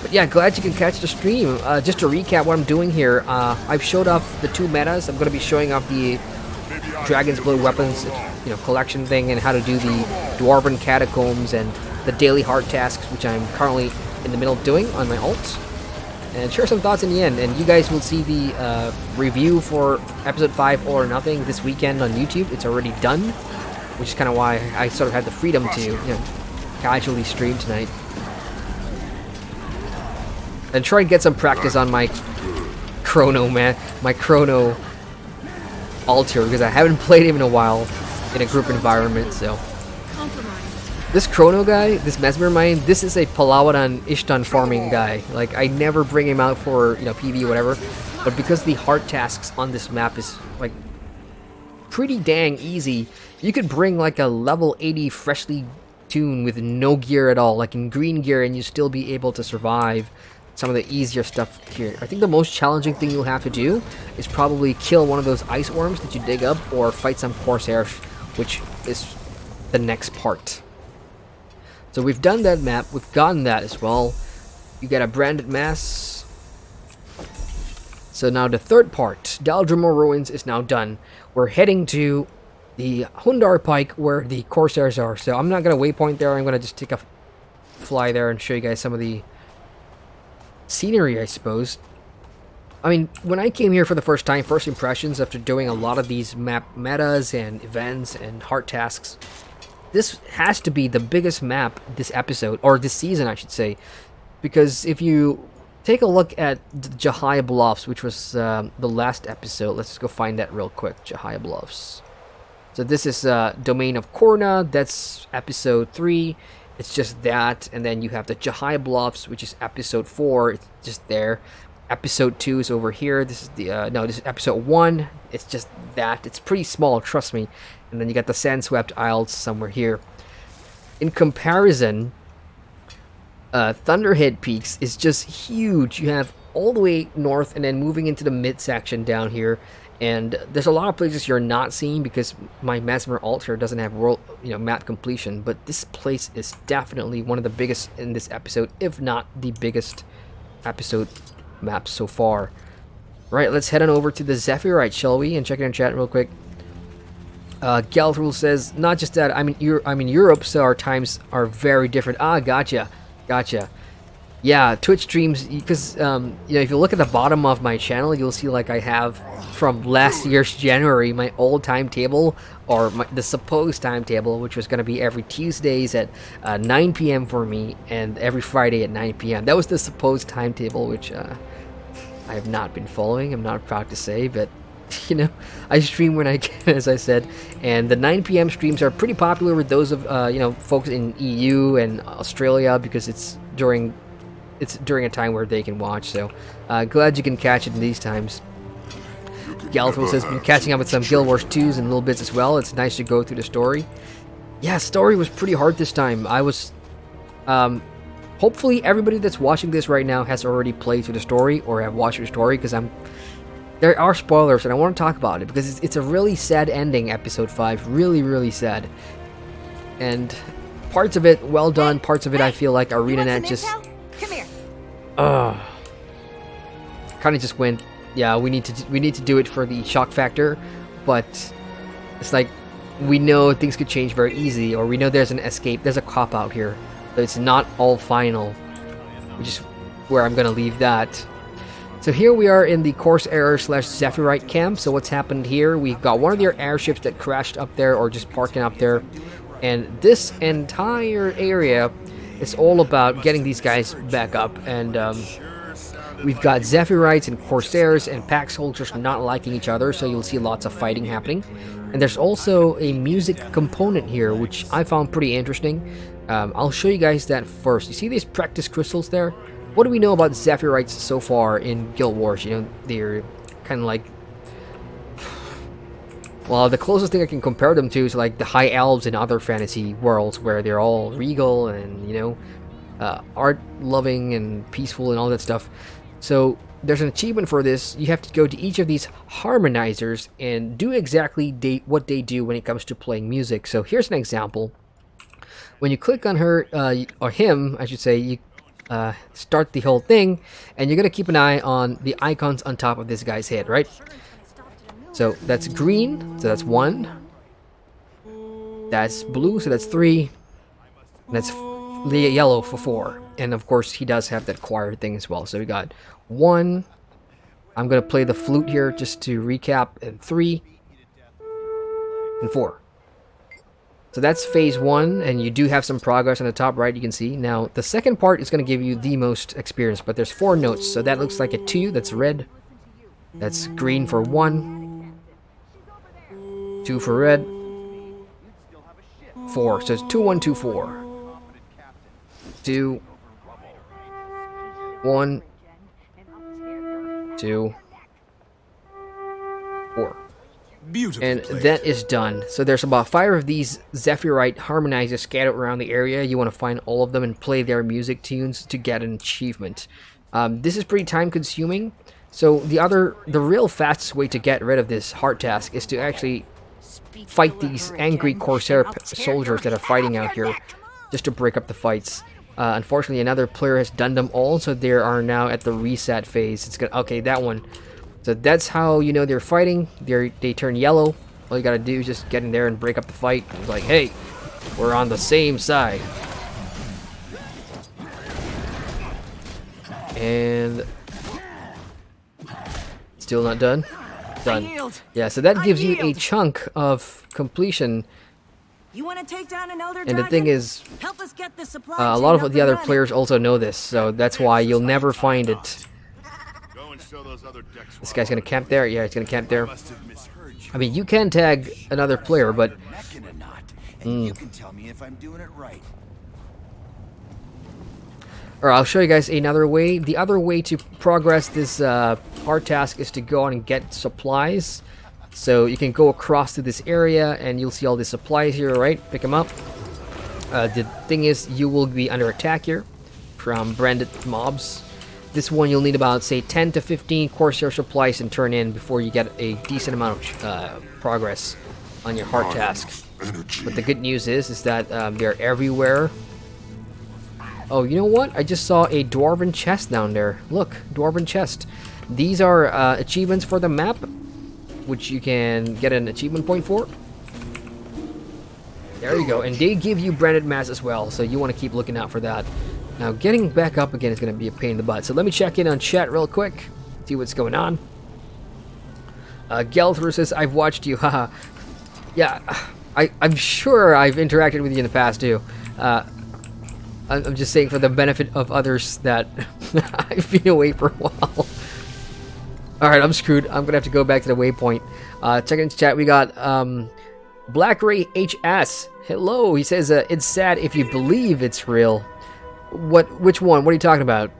But yeah, glad you can catch the stream. Just to recap what I'm doing here, I've showed off the 2 metas. I'm going to be showing off the Dragon's Blood weapons, you know, collection thing, and how to do the Dwarven catacombs and the daily heart tasks, which I'm currently in the middle of doing on my alts. And share some thoughts in the end. And you guys will see the review for episode 5 All or Nothing this weekend on YouTube. It's already done, which is kind of why I sort of had the freedom to, you know, casually stream tonight. And try and get some practice on my Chrono altar, because I haven't played him in a while in a group environment. So this Chrono guy, this Mesmer mine, this is a Palawadan Ishtan farming guy. Like, I never bring him out for, you know, PV or whatever, but because the heart tasks on this map is like pretty dang easy, you could bring like a level 80 freshly tuned with no gear at all, like in green gear, and you still be able to survive some of the easier stuff here. I think the most challenging thing you'll have to do is probably kill one of those ice worms that you dig up, or fight some Corsairs, which is the next part. So we've done that map, we've gotten that as well. You get a branded mass. So now the third part, Deldrimor Ruins, is now done. We're heading to the Hundar Pike where the Corsairs are. So I'm not going to waypoint there, I'm going to just take a fly there and show you guys some of the scenery, I suppose. I mean, when I came here for the first time, first impressions after doing a lot of these map metas and events and heart tasks, this has to be the biggest map this episode, or this season I should say, because if you take a look at the Jahai Bluffs, which was the last episode, let's just go find that real quick. Jahai Bluffs. So this is Domain of Korna, that's episode 3. It's just that, and then you have the Jahai Bluffs, which is episode 4. It's just there. Episode 2 is over here. This is the no, this is episode 1. It's just that. It's pretty small, trust me. And then you got the Sandswept Isles somewhere here. In comparison, Thunderhead Peaks is just huge. You have all the way north, and then moving into the midsection down here. And there's a lot of places you're not seeing because my Mesmer altar doesn't have world, you know, map completion. But this place is definitely one of the biggest in this episode, if not the biggest episode map so far. Right, let's head on over to the Zephyr, shall we? And check it in chat real quick. Galthrul says, not just that, I'm in Europe, so our times are very different. Ah, gotcha. Yeah, Twitch streams, because you know, if you look at the bottom of my channel, you'll see like I have from last year's January my old timetable, or the supposed timetable, which was going to be every Tuesdays at 9 p.m. for me, and every Friday at 9 p.m. That was the supposed timetable, which I have not been following. I'm not proud to say, but you know, I stream when I can, as I said, and the 9 p.m. streams are pretty popular with those of you know, folks in EU and Australia, because it's during a time where they can watch. So glad you can catch it in these times. Galthwell says, been catching up with some Guild Wars 2s and little bits as well. It's nice to go through the story. Yeah, story was pretty hard this time. I was hopefully everybody that's watching this right now has already played through the story or have watched the story, because there are spoilers and I want to talk about it, because it's a really sad ending, episode 5. Really sad. And parts of it well done, parts of it I feel like ArenaNet just come here. Kind of just went, yeah, we need to do it for the shock factor, but it's like we know things could change very easy, or we know there's an escape, there's a cop out here, so it's not all final, which is where I'm gonna leave that. So here we are in the Corsair/Zephyrite camp. So what's happened here? We've got one of their airships that crashed up there, or just parking up there, and this entire area is all about getting these guys back up. And We've got Zephyrites and Corsairs and pack soldiers not liking each other, so you'll see lots of fighting happening. And there's also a music component here, which I found pretty interesting. I'll show you guys that first. You see these practice crystals there? What do we know about Zephyrites so far in Guild Wars? You know, they're kind of like... Well, the closest thing I can compare them to is like the High Elves in other fantasy worlds, where they're all regal and, you know, art-loving and peaceful and all that stuff. So there's an achievement for this. You have to go to each of these harmonizers and do exactly what they do when it comes to playing music. So here's an example. When you click on her, or him, I should say, you start the whole thing, and you're going to keep an eye on the icons on top of this guy's head, right? So that's green, so that's 1. That's blue, so that's 3. And that's yellow for 4. And of course, he does have that choir thing as well. So we got 1. I'm going to play the flute here just to recap. And 3. And 4. So that's phase 1, and you do have some progress on the top right, you can see. Now, the second part is going to give you the most experience, but there's 4 notes. So that looks like a 2, that's red. That's green for 1. 2 for red. 4. So it's 2, 1, 2, 4. 2. 1. 2. 4. And that is done. So there's about 5 of these Zephyrite harmonizers scattered around the area. You want to find all of them and play their music tunes to get an achievement. This is pretty time consuming. So the real fastest way to get rid of this hard task is to actually fight these angry Corsair soldiers that are fighting out here, just to break up the fights. Unfortunately, another player has done them all, so they are now at the reset phase. It's gonna, okay, that one. So that's how you know they're fighting. They turn yellow. All you gotta do is just get in there and break up the fight. It's like, hey, we're on the same side. And still not done. Done. Yeah, so that gives you a chunk of completion. You want to take down an elder and the thing is, help us get the supply a lot of the other players also know this, so that's why you'll never find it. This guy's gonna camp there. Yeah, he's gonna camp there. I mean, you can tag another player, but you can tell me if I'm doing it right. Or I'll show you guys another way. The other way to progress this hard task is to go on and get supplies. So you can go across to this area and you'll see all the supplies here, right? Pick them up. The thing is, you will be under attack here from branded mobs. This one you'll need about, say, 10 to 15 Corsair supplies and turn in before you get a decent amount of progress on your hard task. But the good news is that they're everywhere. Oh, you know what? I just saw a Dwarven chest down there. Look, Dwarven chest. These are achievements for the map, which you can get an achievement point for. There you go. And they give you branded mass as well, so you want to keep looking out for that. Now, getting back up again is going to be a pain in the butt. So let me check in on chat real quick, see what's going on. Gelthor says, I've watched you, haha. Yeah, I'm sure I've interacted with you in the past, too. I'm just saying for the benefit of others that I've been away for a while. Alright, I'm screwed. I'm going to have to go back to the waypoint. Checking into chat, we got Black Ray HS. Hello, he says, it's sad if you believe it's real. Which one? What are you talking about?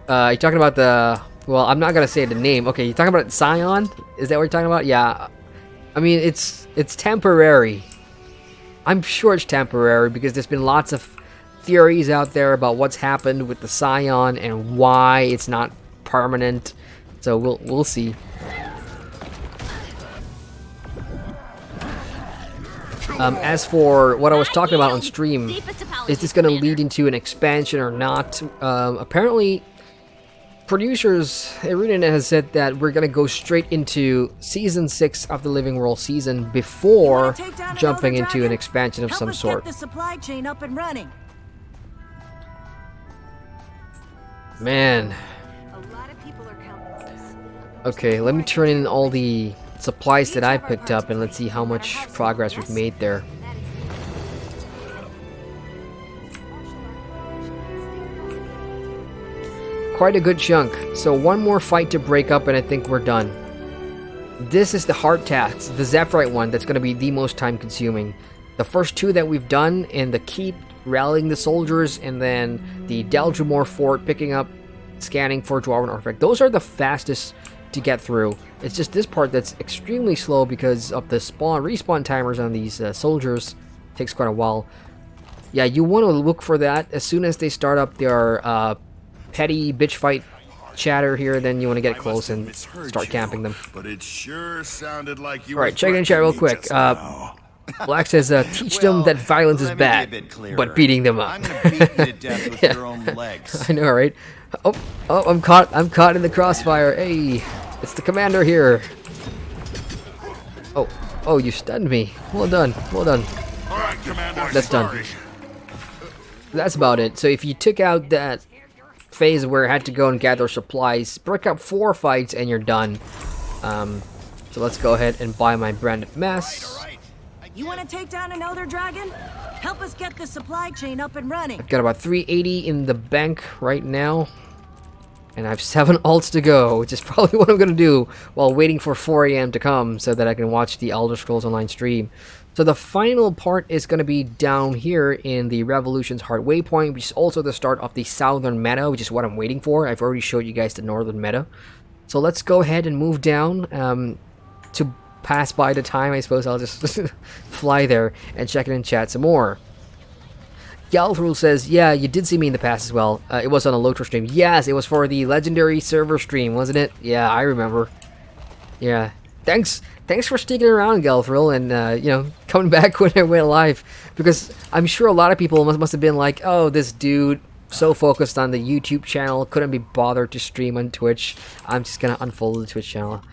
You talking about the... Well, I'm not going to say the name. Okay, you talking about Scion? Is that what you're talking about? Yeah. I mean, it's temporary. I'm sure it's temporary because there's been lots of theories out there about what's happened with the Scion and why it's not permanent. So we'll see. As for what I was talking about on stream, is this going to lead into an expansion or not? Apparently, producers, Adrian has said that we're going to go straight into Season 6 of the Living World season before jumping into an expansion of some sort. Get the supply chain up and running. Man. Okay, let me turn in all the supplies that I picked up and let's see how much progress we've made there. quite a good chunk. So one more fight to break up and I think we're done. This is the hard task, the Zephyrite one, that's going to be the most time consuming. The first two that we've done in the keep, rallying the soldiers, and then the Deldrimor fort, picking up, scanning for Dwarven artifact. Those are the fastest to get through. It's just this part that's extremely slow because of the respawn timers on these soldiers. Takes quite a while. Yeah, you want to look for that as soon as they start up their petty bitch fight chatter here. Then you want to get close and start camping them. But it sure sounded like you. All right, check in chat real quick. Black says, teach them that violence is bad, but beating them up. I'm gonna beat you to death with your own legs. I know, right? Oh, I'm caught in the crossfire. Hey, it's the commander here. Oh, you stunned me. Well done, well done. All right, Commander. That's done. That's about it. So if you took out that phase where I had to go and gather supplies, break up 4 fights and you're done. So let's go ahead and buy my branded mess. You want to take down an Elder Dragon? Help us get the supply chain up and running. I've got about 380 in the bank right now. And I have 7 alts to go, which is probably what I'm going to do while waiting for 4 AM to come so that I can watch the Elder Scrolls Online stream. So the final part is going to be down here in the Revolution's Heart Waypoint, which is also the start of the Southern meta, which is what I'm waiting for. I've already showed you guys the Northern meta. So let's go ahead and move down to pass by the time. I suppose I'll just fly there and check it in chat some more. Galthrul says, yeah, you did see me in the past as well. It was on a Lotor stream. Yes, it was for the legendary server stream, wasn't it? Yeah, I remember. Yeah. Thanks for sticking around, Galthril, and you know, coming back when I went live, because I'm sure a lot of people must have been like, oh, this dude so focused on the YouTube channel couldn't be bothered to stream on Twitch. I'm just gonna unfollow the Twitch channel.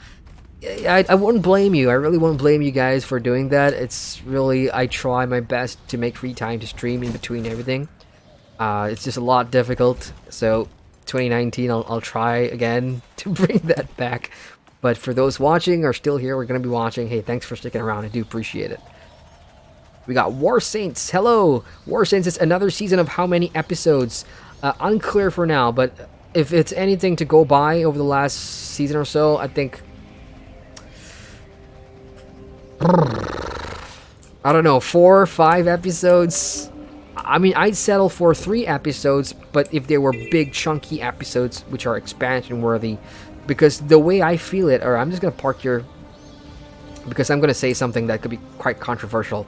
I wouldn't blame you. I really wouldn't blame you guys for doing that. It's really, I try my best to make free time to stream in between everything. It's just a lot difficult. So 2019, I'll try again to bring that back. But for those watching or still here, we're going to be watching. Hey, thanks for sticking around. I do appreciate it. We got War Saints. Hello. War Saints is another season of how many episodes? Unclear for now, but if it's anything to go by over the last season or so, I think... I don't know, 4 or 5 episodes. I mean, I'd settle for 3 episodes, but if they were big chunky episodes which are expansion worthy, because the way I feel it, or I'm just gonna park here because I'm gonna say something that could be quite controversial.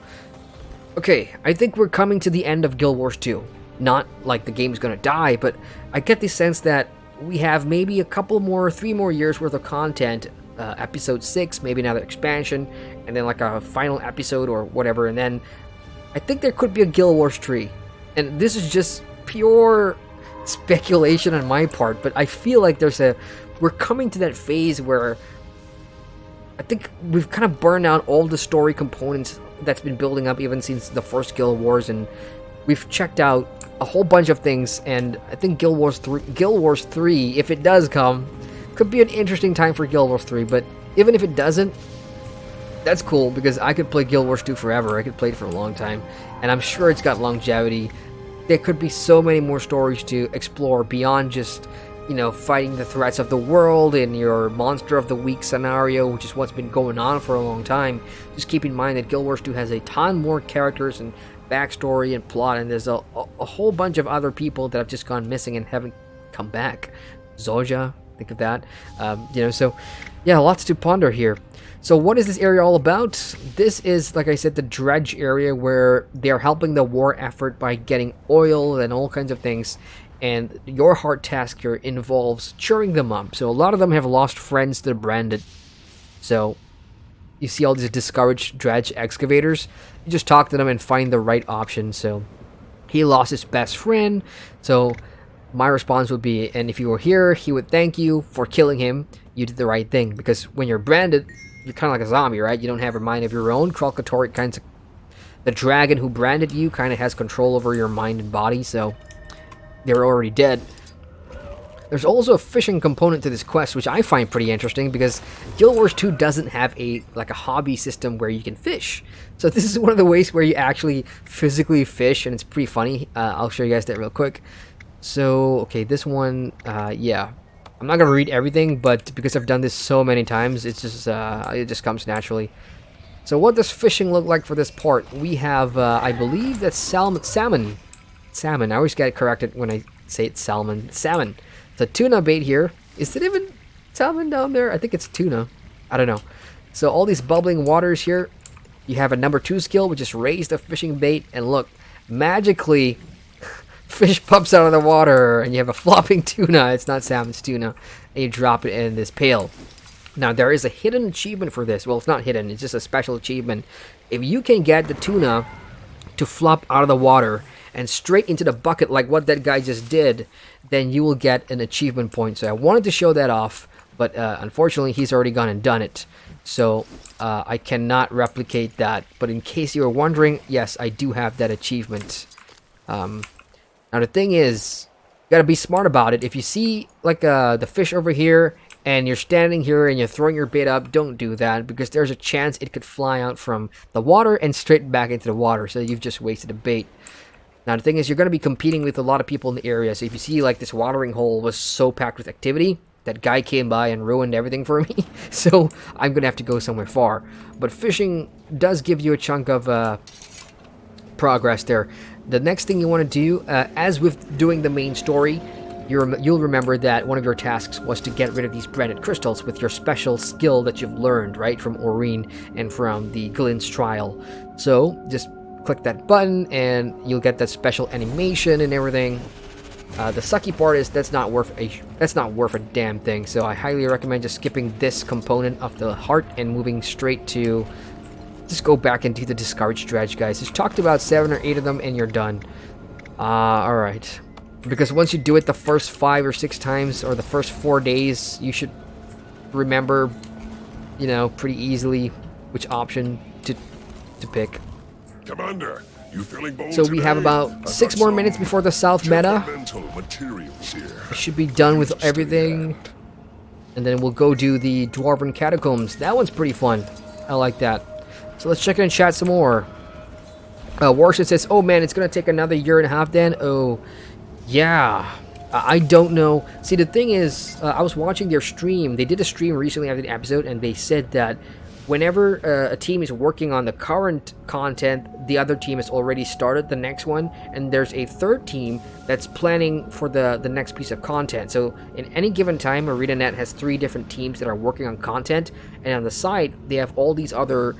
Okay, I think we're coming to the end of Guild Wars 2. Not like the game's gonna die, but I get the sense that we have maybe a couple more, 3 more years worth of content. Episode 6, maybe another expansion, and then like a final episode or whatever, and then I think there could be a Guild Wars 3. And this is just pure speculation on my part, but I feel like we're coming to that phase where I think we've kind of burned out all the story components that's been building up even since the first Guild Wars, and we've checked out a whole bunch of things, and I think Guild Wars 3, if it does come, could be an interesting time for Guild Wars 3, but even if it doesn't, that's cool, because I could play Guild Wars 2 forever. I could play it for a long time, and I'm sure it's got longevity. There could be so many more stories to explore beyond just, you know, fighting the threats of the world in your Monster of the Week scenario, which is what's been going on for a long time. Just keep in mind that Guild Wars 2 has a ton more characters and backstory and plot, and there's a whole bunch of other people that have just gone missing and haven't come back. Zoja, think of that. You know, so yeah, lots to ponder here. So what is this area all about? This is, like I said, the Dredge area, where they are helping the war effort by getting oil and all kinds of things, and your hard task here involves cheering them up. So a lot of them have lost friends to the branded, so you see all these discouraged Dredge excavators, you just talk to them and find the right option. So he lost his best friend, so my response would be, and if you were here, he would thank you for killing him. You did the right thing, because when you're branded, you're kind of like a zombie, right? You don't have a mind of your own. Kralkatorrik kind of, the dragon who branded you kind of has control over your mind and body, so they're already dead. There's also a fishing component to this quest, which I find pretty interesting, because Guild Wars 2 doesn't have a hobby system where you can fish. So this is one of the ways where you actually physically fish, and it's pretty funny. I'll show you guys that real quick. So, okay, this one, yeah. I'm not gonna read everything, but because I've done this so many times, it just comes naturally. So what does fishing look like for this part? We have, I believe that's salmon. I always get it corrected when I say it's salmon. Salmon. It's a tuna bait here. Is it even salmon down there? I think it's tuna. I don't know. So all these bubbling waters here. You have a number 2 skill, which is raise the fishing bait. And look, magically, fish pops out of the water. And you have a flopping tuna. It's not salmon, it's tuna. And you drop it in this pail. Now, there is a hidden achievement for this. Well, it's not hidden. It's just a special achievement. If you can get the tuna to flop out of the water and straight into the bucket like what that guy just did, then you will get an achievement point. So I wanted to show that off, but unfortunately, he's already gone and done it. So I cannot replicate that. But in case you were wondering, yes, I do have that achievement. Now, the thing is, you gotta be smart about it. If you see, like, the fish over here, and you're standing here and you're throwing your bait up, don't do that, because there's a chance it could fly out from the water and straight back into the water, so you've just wasted a bait. Now the thing is, you're going to be competing with a lot of people in the area, so if you see like this watering hole was so packed with activity, that guy came by and ruined everything for me, so I'm going to have to go somewhere far. But fishing does give you a chunk of progress there. The next thing you want to do, as with doing the main story, you'll remember that one of your tasks was to get rid of these branded crystals with your special skill that you've learned, right, from Aurene and from the Glyn's trial. So just click that button and you'll get that special animation and everything. The sucky part is that's not worth a damn thing. So I highly recommend just skipping this component of the heart and moving straight to just go back into the discouraged dredge, guys. Just talked about 7 or 8 of them and you're done. All right. Because once you do it the first 5 or 6 times, or the first 4 days, you should remember, you know, pretty easily which option to pick. Commander, you feeling bold So we have today? about 6 more minutes before the south meta. I should be done with everything. And then we'll go do the Dwarven catacombs. That one's pretty fun. I like that. So let's check in and chat some more. Warshin says, oh man, it's going to take another 1.5 years then? Oh, yeah, I don't know. See, the thing is, I was watching their stream. They did a stream recently after the episode, and they said that whenever a team is working on the current content, the other team has already started the next one, and there's a third team that's planning for the next piece of content. So in any given time, ArenaNet has 3 different teams that are working on content, and on the side, they have all these other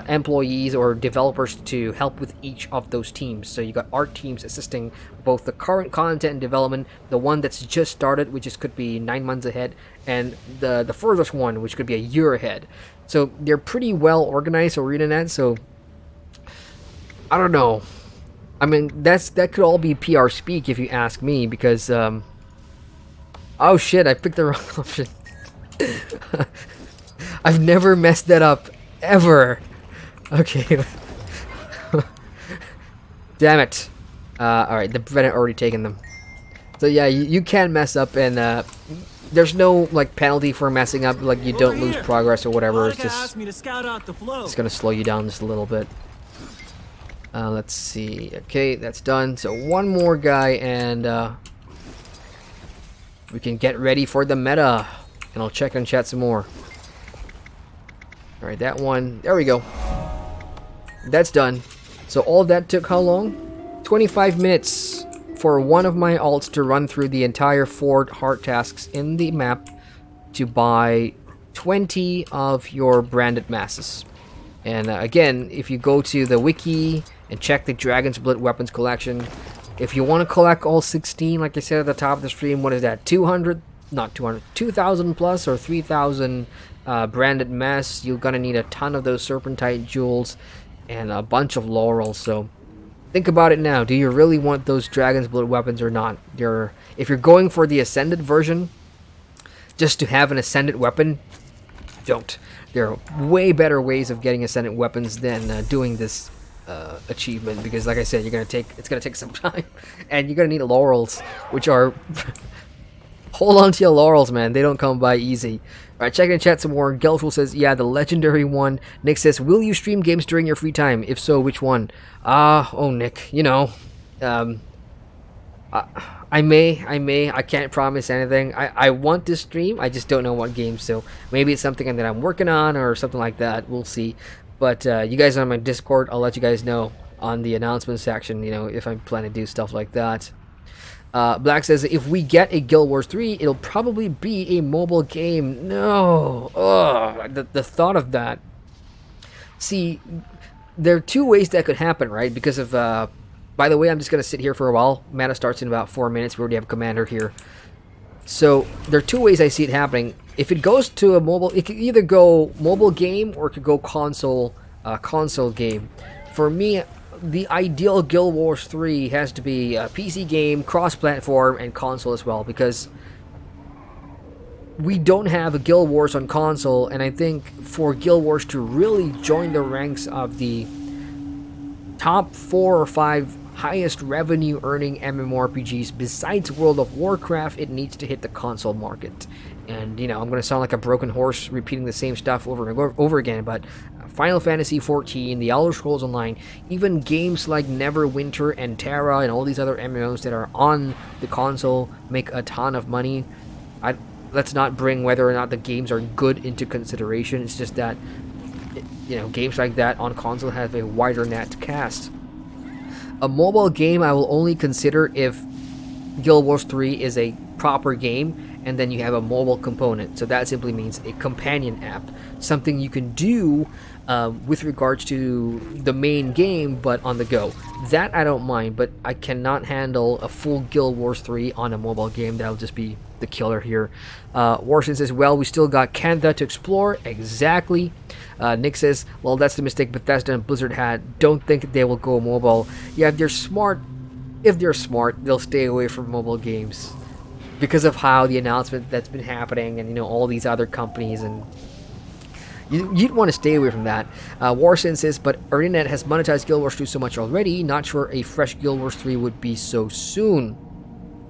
employees or developers to help with each of those teams. So you got art teams assisting both the current content and development, the one that's just started, which could be 9 months ahead, and the furthest one, which could be a year ahead. So they're pretty well organized, ArenaNet. So I don't know. I mean, that could all be PR speak if you ask me, because oh shit, I picked the wrong option. I've never messed that up ever. Okay. Damn it. Alright, the vet had already taken them. So yeah, you can mess up, and there's no like penalty for messing up, like you don't lose progress or whatever. It's just it's gonna slow you down just a little bit. Let's see. Okay, that's done. So one more guy, and we can get ready for the meta. And I'll check and chat some more. Alright, that one. There we go. That's done. So all that took how long? 25 minutes for one of my alts to run through the entire 4 heart tasks in the map to buy 20 of your branded masses. And again, if you go to the wiki and check the Dragon's Blood weapons collection, if you want to collect all 16, like I said at the top of the stream, what is that? 2,000 plus or 3,000 branded mess. You're gonna need a ton of those serpentine jewels and a bunch of laurels. So think about it now. Do you really want those Dragon's Blood weapons or not? If you're going for the Ascended version, just to have an Ascended weapon, don't. There are way better ways of getting Ascended weapons than doing this achievement, because like I said, it's gonna take some time, and you're gonna need laurels, which are hold on to your laurels, man. They don't come by easy. Alright, check in chat some more. Gelful says, yeah, the legendary one. Nick says, will you stream games during your free time? If so, which one? Oh, Nick, you know, I may. I can't promise anything. I want to stream. I just don't know what game. So maybe it's something that I'm working on or something like that. We'll see. But you guys are on my Discord. I'll let you guys know on the announcement section, you know, if I plan to do stuff like that. Black says, if we get a Guild Wars 3, it'll probably be a mobile game. No. Ugh, the thought of that. See, there are two ways that could happen, right? Because of, by the way, I'm just going to sit here for a while. Mana starts in about 4 minutes. We already have a commander here. So there are two ways I see it happening. If it goes to a mobile, it could either go mobile game or it could go console game. For me, the ideal Guild Wars 3 has to be a PC game, cross-platform, and console as well, because we don't have a Guild Wars on console, and I think for Guild Wars to really join the ranks of the top 4 or 5 highest revenue earning MMORPGs besides World of Warcraft, it needs to hit the console market. And, you know, I'm going to sound like a broken horse repeating the same stuff over and over again, but Final Fantasy XIV, The Elder Scrolls Online, even games like Neverwinter and Terra and all these other MMOs that are on the console make a ton of money. Let's not bring whether or not the games are good into consideration. It's just that, you know, games like that on console have a wider net cast. A mobile game I will only consider if Guild Wars 3 is a proper game and then you have a mobile component. So that simply means a companion app, something you can do with regards to the main game, but on the go. That I don't mind, but I cannot handle a full Guild Wars 3 on a mobile game. That'll just be the killer here. Warson says, well, we still got Kantha to explore. Exactly. Nick says, well, that's the mistake Bethesda and Blizzard had. Don't think they will go mobile. Yeah, if they're smart, they'll stay away from mobile games because of how the announcement that's been happening and, you know, all these other companies, and you'd want to stay away from that. Warson says, but ArenaNet has monetized Guild Wars 2 so much already, not sure a fresh Guild Wars 3 would be so soon.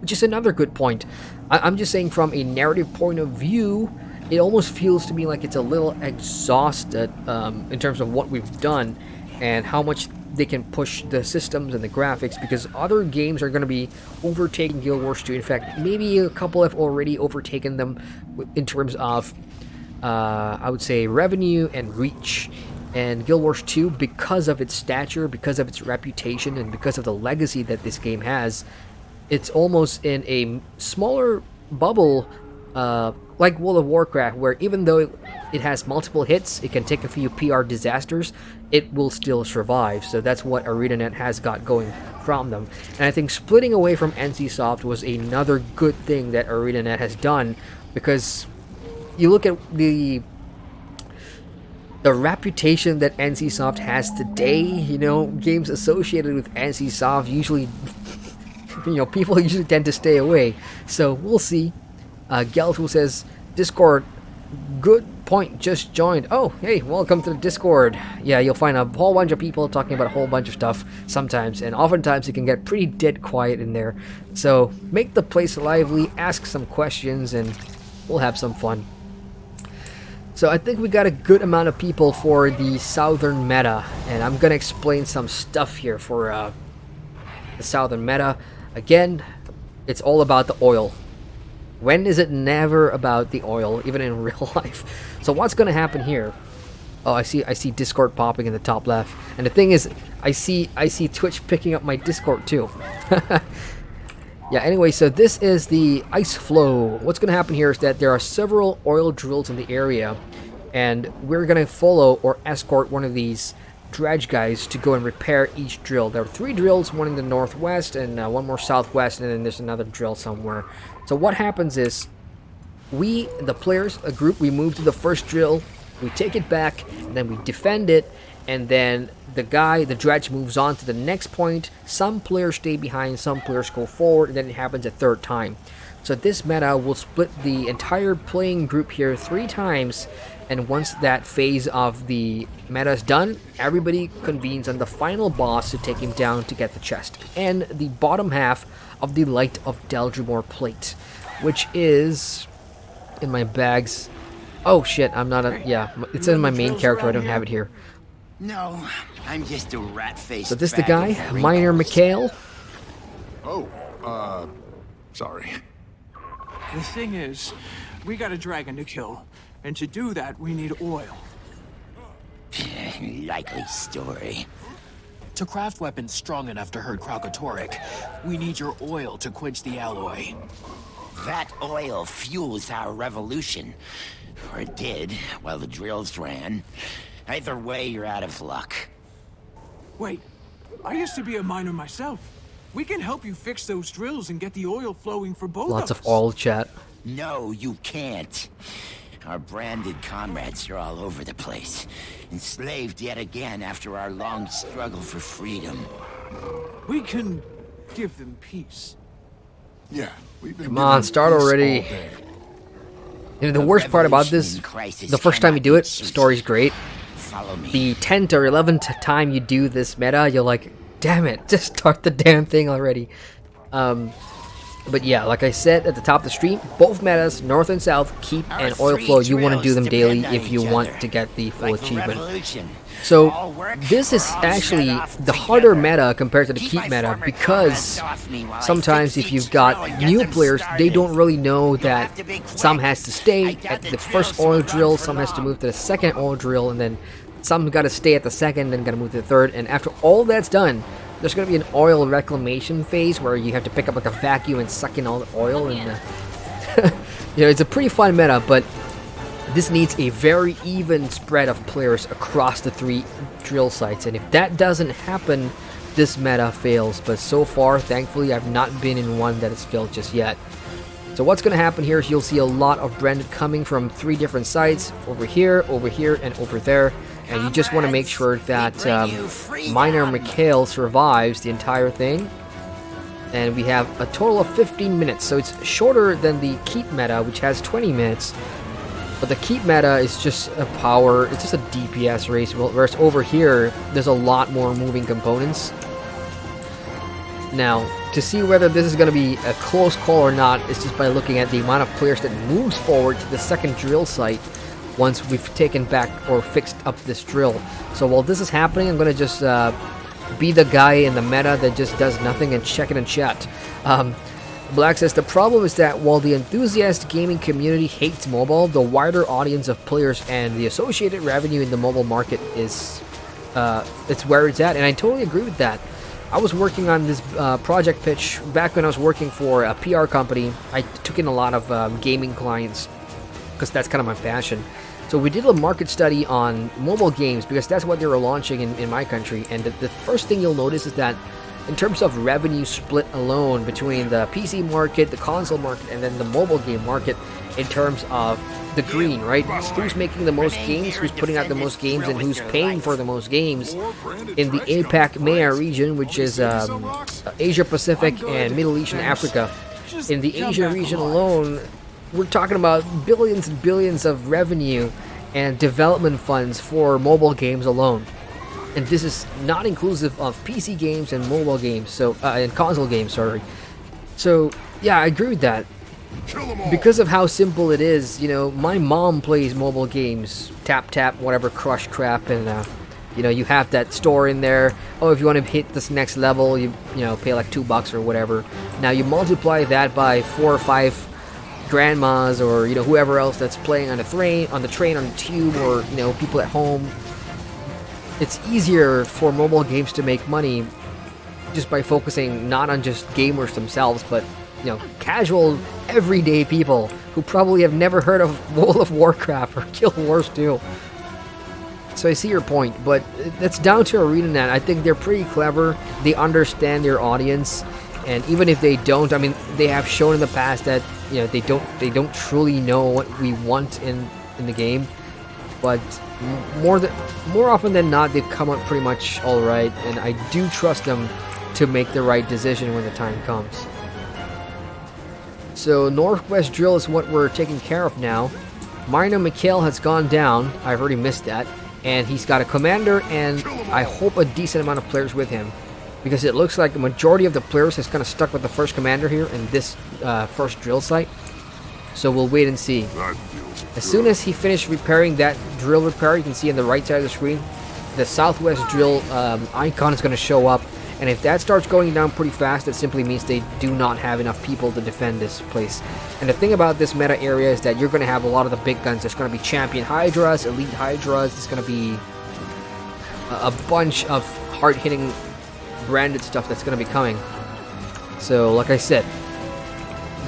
Which is another good point. I'm just saying from a narrative point of view, it almost feels to me like it's a little exhausted in terms of what we've done and how much they can push the systems and the graphics, because other games are going to be overtaking Guild Wars 2. In fact, maybe a couple have already overtaken them in terms of, I would say, revenue and reach. And Guild Wars 2, because of its stature, because of its reputation, and because of the legacy that this game has, it's almost in a smaller bubble, like World of Warcraft, where even though it has multiple hits, it can take a few PR disasters, it will still survive. So that's what ArenaNet has got going from them. And I think splitting away from NCSoft was another good thing that ArenaNet has done, because you look at the reputation that NCSoft has today, you know, games associated with NCSoft usually, you know, people usually tend to stay away. So we'll see. Gelful says, Discord, good point, just joined. Oh, hey, welcome to the Discord. Yeah, you'll find a whole bunch of people talking about a whole bunch of stuff sometimes, and oftentimes it can get pretty dead quiet in there. So make the place lively, ask some questions, and we'll have some fun. So I think we got a good amount of people for the Southern meta, and I'm gonna explain some stuff here for the Southern meta. Again, it's all about the oil. When is it never about the oil, even in real life? So what's going to happen here? Oh, I see Discord popping in the top left. And the thing is, I see Twitch picking up my Discord too. Yeah, anyway, so this is the ice flow. What's going to happen here is that there are several oil drills in the area, and we're going to follow or escort one of these dredge guys to go and repair each drill. There are 3 drills, one in the northwest and one more southwest, and then there's another drill somewhere. So what happens is, we, the players, a group, we move to the first drill, we take it back, and then we defend it, and then the dredge moves on to the next point. Some players stay behind, some players go forward, and then it happens a 3rd time. So this meta will split the entire playing group here 3 times, and once that phase of the meta is done, everybody convenes on the final boss to take him down to get the chest and the bottom half of the Light of Deldrimor plate, which is in my bags. Oh shit, I'm not a... yeah, it's in my main character, I don't have it here. No, I'm just a rat-faced. So this is the guy, Miner Mikhail. Oh, Sorry. The thing is, we got a dragon to kill, and to do that, we need oil. Likely story. To craft weapons strong enough to hurt Krakatoric, we need your oil to quench the alloy. That oil fuels our revolution. Or it did, while the drills ran. Either way, you're out of luck. Wait, I used to be a miner myself. We can help you fix those drills and get the oil flowing for both Lots of of us. oil chat. No, you can't. Our branded comrades are all over the place. Enslaved yet again after our long struggle for freedom. We can give them peace. Yeah, we've been Come on, start already. You know, the worst part about this, the first time you do it, story's great. Follow me. The 10th or 11th time you do this meta, you're like, damn it, just start the damn thing already. But yeah, like I said at the top of the stream, both metas, North and South, keep and oil flow, you want to do them daily if you want to get the full achievement. So this is actually the harder meta compared to the keep meta, because sometimes if you've got new players, they don't really know that some has to stay at the first oil drill, some has to move to the second oil drill, and then some got to stay at the second, then got to move to the third, and after all that's done, there's going to be an oil reclamation phase where you have to pick up like a vacuum and suck in all the oil, and you know, it's a pretty fun meta, but this needs a very even spread of players across the 3 drill sites, and if that doesn't happen, this meta fails. But so far, thankfully, I've not been in one that has failed just yet. So what's going to happen here is you'll see a lot of branded coming from 3 different sites, over here, and over there. And you just want to make sure that Miner Mikhail survives the entire thing. And we have a total of 15 minutes, so it's shorter than the keep meta, which has 20 minutes. But the keep meta is just a power, it's just a DPS race, whereas over here, there's a lot more moving components. Now, to see whether this is going to be a close call or not, is just by looking at the amount of players that moves forward to the second drill site once we've taken back or fixed up this drill. So while this is happening, I'm going to just be the guy in the meta that just does nothing and check it in chat. Black says, the problem is that while the enthusiast gaming community hates mobile, the wider audience of players and the associated revenue in the mobile market is it's where it's at, and I totally agree with that. I was working on this project pitch back when I was working for a PR company. I took in a lot of gaming clients because that's kind of my passion. So we did a market study on mobile games because that's what they were launching in my country, and the first thing you'll notice is that in terms of revenue split alone between the PC market, the console market, and then the mobile game market in terms of the green, right? Who's making the most games, who's putting out the most games, and who's paying for the most games in the APAC MEA region, which is Asia Pacific and Middle East and Africa. In the Asia region alone, we're talking about billions and billions of revenue and development funds for mobile games alone. And this is not inclusive of PC games and mobile games, so and console games, sorry. So yeah, I agree with that. Because of how simple it is, you know, my mom plays mobile games, tap tap, whatever, crush crap, and you know, you have that store in there. Oh, if you want to hit this next level, you know, pay like $2 or whatever. Now you multiply that by 4 or 5 grandmas, or you know, whoever else that's playing on the train, on the tube, or you know, people at home. It's easier for mobile games to make money just by focusing not on just gamers themselves, but you know, casual, everyday people who probably have never heard of World of Warcraft or Guild Wars 2. So I see your point, but that's down to ArenaNet. I think they're pretty clever. They understand their audience, and even if they don't, I mean, they have shown in the past that you know, they don't truly know what we want in the game, but more often than not, they've come out pretty much all right, and I do trust them to make the right decision when the time comes. So Northwest Drill is what we're taking care of now. Miner Mikhail has gone down. I've already missed that. And he's got a commander and I hope a decent amount of players with him, because it looks like the majority of the players has kind of stuck with the first commander here in this first drill site. So we'll wait and see. As soon as he finished repairing that drill repair, you can see on the right side of the screen, the Southwest Drill icon is going to show up, And if that starts going down pretty fast, that simply means they do not have enough people to defend this place. And the thing about this meta area is that you're going to have a lot of the big guns. There's going to be champion Hydras, elite Hydras. There's going to be a bunch of hard-hitting branded stuff that's going to be coming. So, like I said,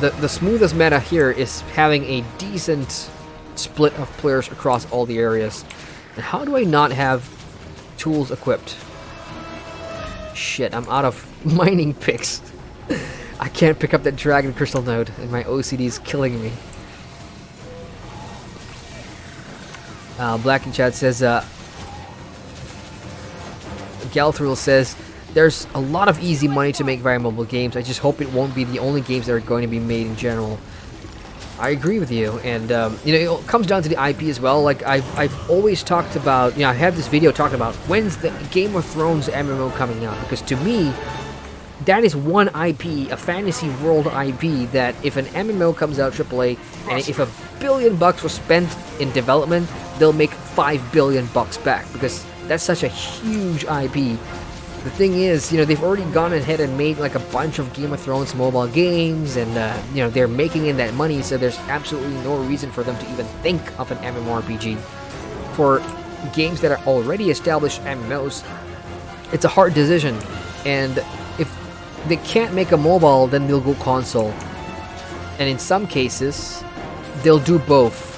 the smoothest meta here is having a decent split of players across all the areas. And how do I not have tools equipped? Shit, I'm out of mining picks. I can't pick up that dragon crystal node, and my OCD is killing me. Black in chat says, Galthril says, there's a lot of easy money to make via mobile games. I just hope it won't be the only games that are going to be made in general. I agree with you, and you know, it comes down to the IP as well. Like I've always talked about, you know, I have this video talking about when's the Game of Thrones MMO coming out, because to me, that is one IP, a fantasy world IP, that if an MMO comes out AAA, and if $1 billion was spent in development, they'll make $5 billion back, because that's such a huge IP. The thing is, you know, they've already gone ahead and made like a bunch of Game of Thrones mobile games, and you know, they're making in that money, so there's absolutely no reason for them to even think of an MMORPG. For games that are already established MMOs, it's a hard decision, and if they can't make a mobile, then they'll go console. And in some cases, they'll do both.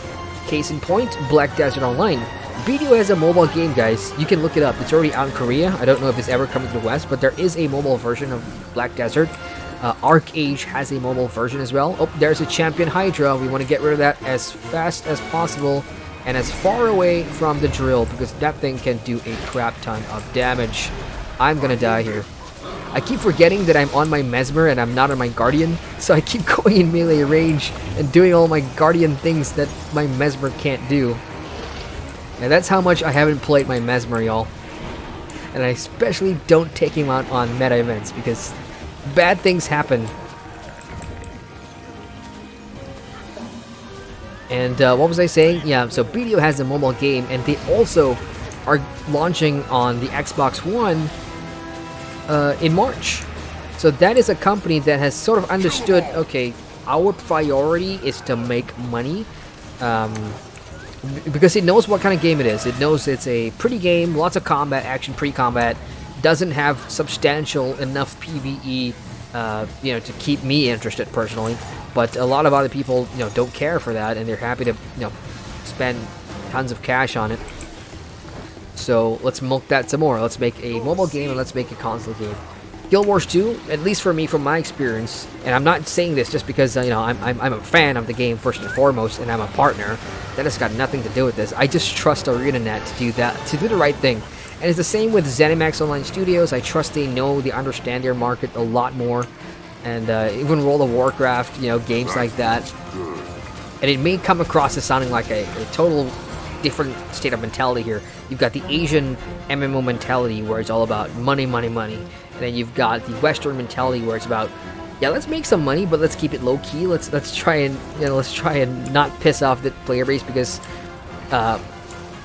Case in point, Black Desert Online. BDO has a mobile game, guys. You can look it up. It's already out in Korea. I don't know if it's ever coming to the West, but there is a mobile version of Black Desert. Arcage has a mobile version as well. Oh, there's a champion Hydra. We want to get rid of that as fast as possible and as far away from the drill, because that thing can do a crap ton of damage. I'm gonna die here. I keep forgetting that I'm on my Mesmer and I'm not on my Guardian, so I keep going in melee range and doing all my Guardian things that my Mesmer can't do. And that's how much I haven't played my Mesmer, y'all. And I especially don't take him out on meta events, because bad things happen. And what was I saying? Yeah, so BDO has a mobile game, and they also are launching on the Xbox One in March. So that is a company that has sort of understood, okay, our priority is to make money. Because it knows what kind of game it is. It knows it's a pretty game, lots of combat, action, pre-combat, doesn't have substantial enough PvE, you know, to keep me interested personally. But a lot of other people, you know, don't care for that, and they're happy to, you know, spend tons of cash on it. So let's milk that some more. Let's make a mobile game and let's make a console game. Guild Wars 2, at least for me, from my experience, and I'm not saying this just because, you know, I'm a fan of the game first and foremost, and I'm a partner. That has got nothing to do with this. I just trust ArenaNet to do that, to do the right thing. And it's the same with ZeniMax Online Studios. I trust they know, they understand their market a lot more. And even World of Warcraft, you know, games like that. And it may come across as sounding like a total different state of mentality here. You've got the Asian MMO mentality where it's all about money, money, money. And then you've got the Western mentality where it's about, yeah, let's make some money, but let's keep it low key. Let's try and, you know, let's try and not piss off the player base, because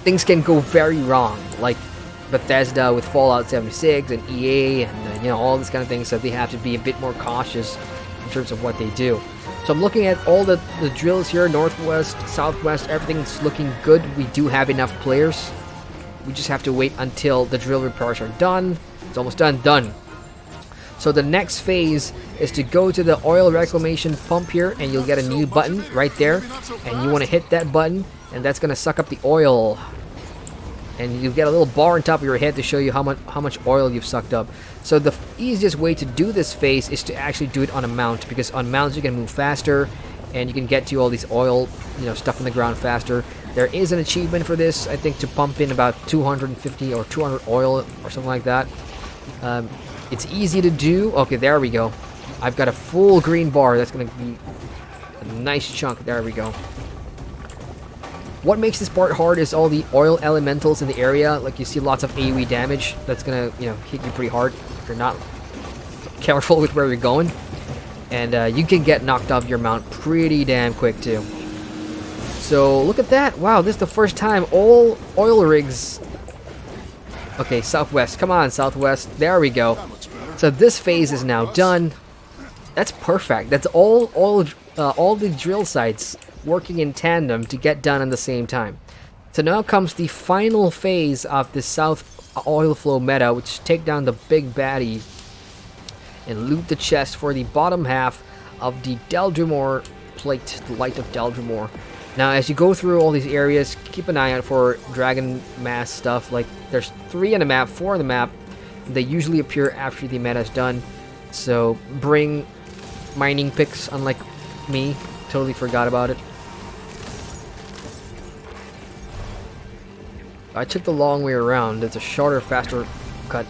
things can go very wrong. Like Bethesda with Fallout 76 and EA and you know, all this kind of things. So they have to be a bit more cautious in terms of what they do. So I'm looking at all the drills here, northwest, southwest, everything's looking good. We do have enough players. We just have to wait until the drill repairs are done. It's almost done. So the next phase is to go to the oil reclamation pump here, and you'll get a new button right there. And you want to hit that button, and that's going to suck up the oil. And you get a little bar on top of your head to show you how much oil you've sucked up. So the easiest way to do this phase is to actually do it on a mount, because on mounts you can move faster, and you can get to all these oil, you know, stuff on the ground faster. There is an achievement for this, I think, to pump in about 250 or 200 oil or something like that. It's easy to do. Okay, there we go. I've got a full green bar. That's going to be a nice chunk. There we go. What makes this part hard is all the oil elementals in the area. Like, you see lots of AoE damage. That's going to, you know, hit you pretty hard if you're not careful with where you're going. And you can get knocked off your mount pretty damn quick, too. So, look at that. Wow, this is the first time all oil rigs... Okay, southwest. Come on, southwest. There we go. So this phase is now done. That's perfect. That's all the drill sites working in tandem to get done at the same time. So now comes the final phase of the South Oil Flow meta, which is take down the big baddie and loot the chest for the bottom half of the Deldrimor plate, the Light of Deldrimor. Now, as you go through all these areas, keep an eye out for dragon mass stuff. Like, there's 3 on the map, 4 on the map. They usually appear after the meta is done. So, bring mining picks, unlike me. Totally forgot about it. I took the long way around. It's a shorter, faster cut.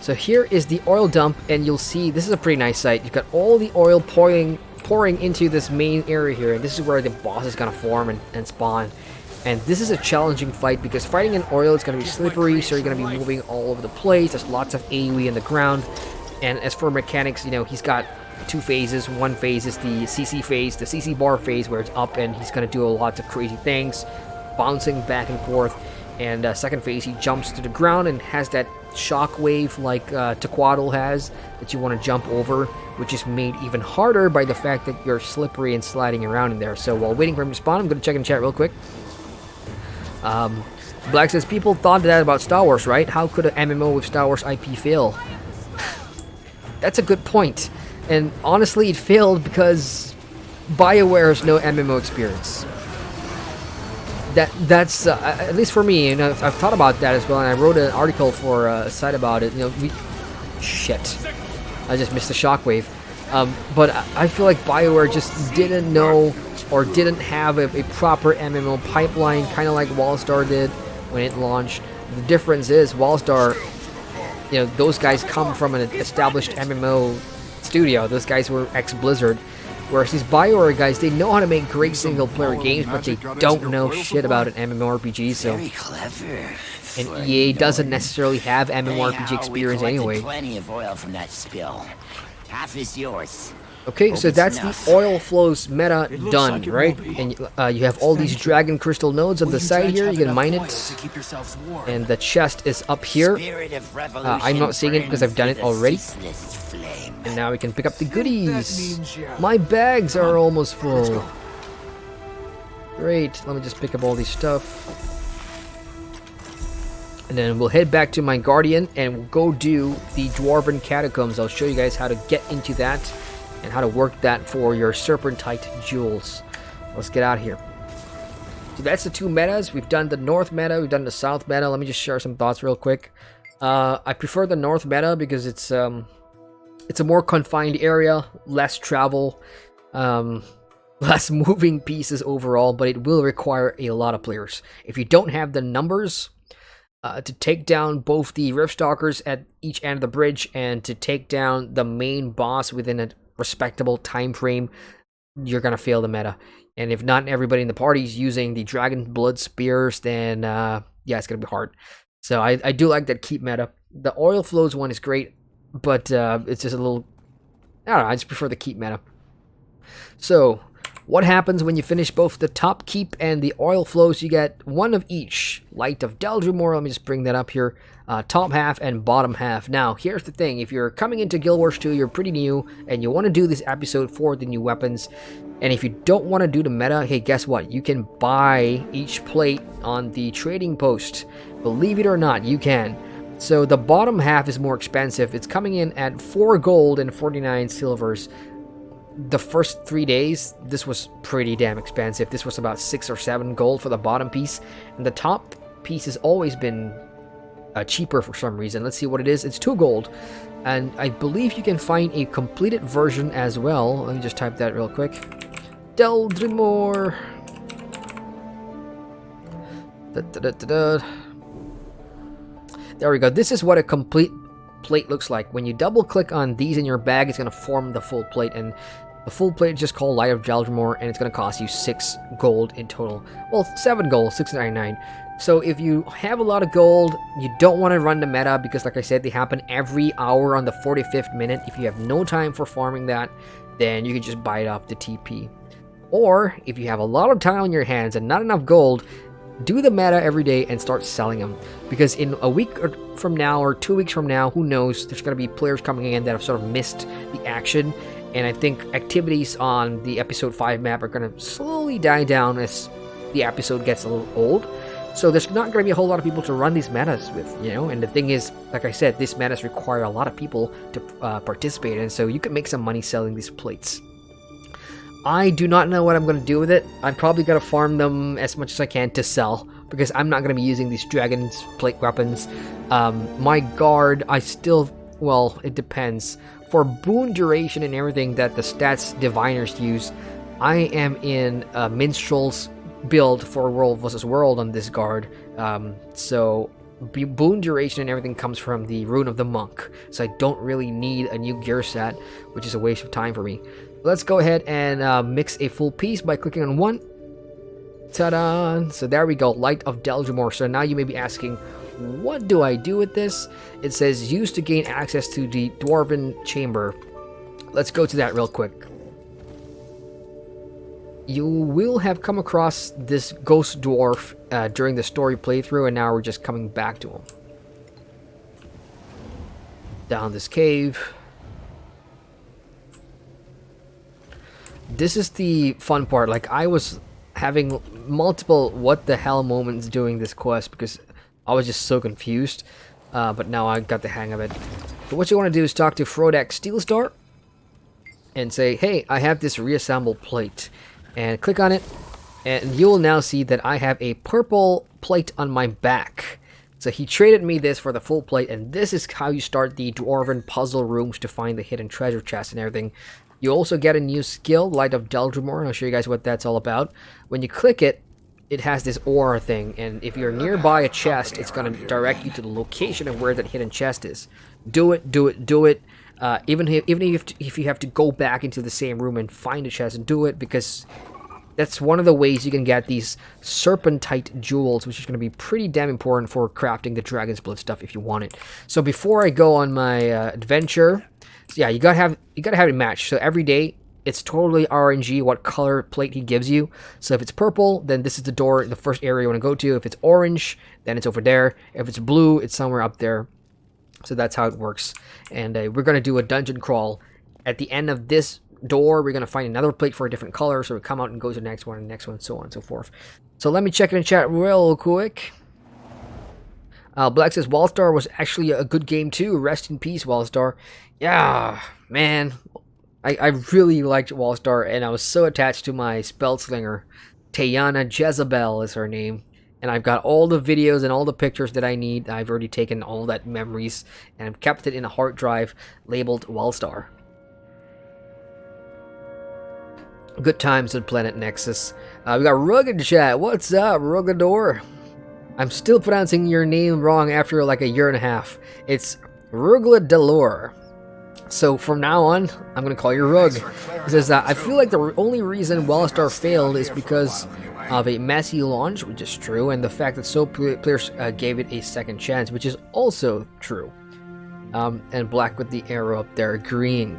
So here is the oil dump, and you'll see this is a pretty nice site. You've got all the oil pouring into this main area here, and this is where the boss is going to form and spawn. And this is a challenging fight because fighting in oil is going to be slippery, so you're going to be moving all over the place. There's lots of AoE in the ground. And as for mechanics, you know, he's got 2 phases. One phase is the CC phase, the CC bar phase, where it's up and he's going to do a lot of crazy things, bouncing back and forth. And second phase, he jumps to the ground and has that shockwave like Tequatl has that you want to jump over, which is made even harder by the fact that you're slippery and sliding around in there. So while waiting for him to spawn, I'm going to check in chat real quick. Black says, people thought that about Star Wars, right? How could an MMO with Star Wars IP fail? That's a good point. And honestly, it failed because BioWare has no MMO experience. That's at least for me, and I've thought about that as well, and I wrote an article for a site about it. You know, shit, I just missed the shockwave. But I feel like BioWare just didn't know or didn't have a proper MMO pipeline, kind of like Wallstar did when it launched. The difference is Wallstar, you know, those guys come from an established MMO studio. Those guys were ex-Blizzard. Whereas these BioWare guys, they know how to make great single-player games, but they don't know shit about an MMORPG, so... Very clever. And EA doesn't necessarily have MMORPG experience anyway. Plenty of oil from that spill. Half is yours. Okay, so that's the oil flows meta done, right? And you have all these dragon crystal nodes on the side here. You can mine it. And the chest is up here. I'm not seeing it because I've done it already. And now we can pick up the goodies. My bags are almost full. Great, let me just pick up all this stuff. And then we'll head back to my Guardian and we'll go do the Dwarven Catacombs. I'll show you guys how to get into that and how to work that for your Serpentite jewels. Let's get out of here. So that's the 2 metas. We've done the North meta, we've done the South meta. Let me just share some thoughts real quick. I prefer the North meta because it's a more confined area, less travel, less moving pieces overall, but it will require a lot of players. If you don't have the numbers to take down both the Riftstalkers at each end of the bridge and to take down the main boss within a respectable time frame, you're gonna fail the meta. And if not everybody in the party is using the Dragon Blood Spears, then yeah, it's gonna be hard. So I do like that keep meta. The Oil Flows one is great, but it's just a little, I don't know, I just prefer the keep meta. So what happens when you finish both the top keep and the oil flows? You get 1 of each. Light of Deldrimor, let me just bring that up here. Top half and bottom half. Now, here's the thing. If you're coming into Guild Wars 2, you're pretty new, and you want to do this episode for the new weapons, and if you don't want to do the meta, hey, guess what? You can buy each plate on the trading post. Believe it or not, you can. So the bottom half is more expensive. It's coming in at 4 gold and 49 silvers. The first 3 days, this was pretty damn expensive. This was about 6 or 7 gold for the bottom piece, and the top piece has always been cheaper for some reason. Let's see what it is. It's 2 gold, and I believe you can find a completed version as well. Let me just type that real quick. Deldrimor. There we go. This is what a complete plate looks like. When you double click on these in your bag, it's going to form the full plate, and the full plate is just called Light of Deldrimor, and it's going to cost you 6 gold in total. Well, 7 gold, 6.99. So if you have a lot of gold, you don't want to run the meta because, like I said, they happen every hour on the 45th minute. If you have no time for farming that, then you can just buy it off the TP. Or if you have a lot of time on your hands and not enough gold, do the meta every day and start selling them, because in a week from now or 2 weeks from now, who knows, there's going to be players coming in that have sort of missed the action, and I think activities on the episode 5 map are going to slowly die down as the episode gets a little old. So there's not going to be a whole lot of people to run these metas with, you know, and the thing is, like I said, these metas require a lot of people to participate in, so you can make some money selling these plates. I do not know what I'm going to do with it. I'm probably going to farm them as much as I can to sell, because I'm not going to be using these dragon's plate weapons. My guard, I still, well, it depends. For boon duration and everything that the stats diviners use, I am in Minstrel's build for World vs. World on this guard. So boon duration and everything comes from the Rune of the Monk. So I don't really need a new gear set, which is a waste of time for me. Let's go ahead and mix a full piece by clicking on one. Ta-da! So there we go, Light of Deldrimor. So now you may be asking, what do I do with this? It says use to gain access to the Dwarven chamber. Let's go to that real quick. You will have come across this ghost dwarf during the story playthrough, and now we're just coming back to him. Down this cave. This is the fun part. Like, I was having multiple what the hell moments doing this quest because I was just so confused, but now I got the hang of it. So what you want to do is talk to Frodak Steelstar and say, hey, I have this reassembled plate, and click on it, and you will now see that I have a purple plate on my back. So he traded me this for the full plate, and this is how you start the Dwarven puzzle rooms to find the hidden treasure chest and everything. You also get a new skill, Light of Deldrimor, and I'll show you guys what that's all about. When you click it, it has this aura thing, and if you're nearby a chest, it's going to direct you to the location of where that hidden chest is. Do it, do it, do it. Even if you have to go back into the same room and find a chest, do it, because that's one of the ways you can get these serpentite jewels, which is going to be pretty damn important for crafting the dragon's blood stuff if you want it. So before I go on my adventure, yeah, you gotta have it matched. So every day it's totally RNG what color plate he gives you. So if it's purple, then this is the door, the first area you want to go to. If it's orange, then it's over there. If it's blue, it's somewhere up there. So that's how it works. And we're gonna do a dungeon crawl. At the end of this door, we're gonna find another plate for a different color. So we come out and go to the next one, and next one, so on and so forth. So let me check in chat real quick. Black says Wallstar was actually a good game too. Rest in peace, Wallstar. Yeah, man, I really liked Wallstar, and I was so attached to my spellslinger. Tayana Jezebel is her name, and I've got all the videos and all the pictures that I need. I've already taken all that memories, and I've kept it in a hard drive labeled Wallstar. Good times on Planet Nexus. We got Rugged Chat. What's up, Rugador? I'm still pronouncing your name wrong after like a year and a half. It's Rugla Delor. So from now on, I'm going to call you Rug. It says that I feel like the only reason Wallstar failed is because of a messy launch, which is true, and the fact that so players gave it a second chance, which is also true. And Black with the arrow up there agreeing.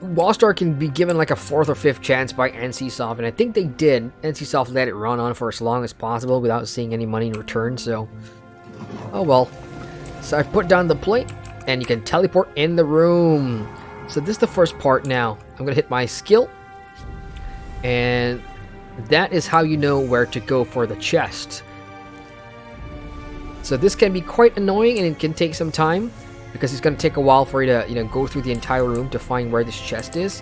Wallstar can be given like a 4th or 5th chance by NCSoft, and I think they did. NCSoft let it run on for as long as possible without seeing any money in return, so oh well. So I've put down the plate, and you can teleport in the room. So this is the first part now. I'm going to hit my skill, and that is how you know where to go for the chest. So this can be quite annoying, and it can take some time, because it's going to take a while for you to, go through the entire room to find where this chest is.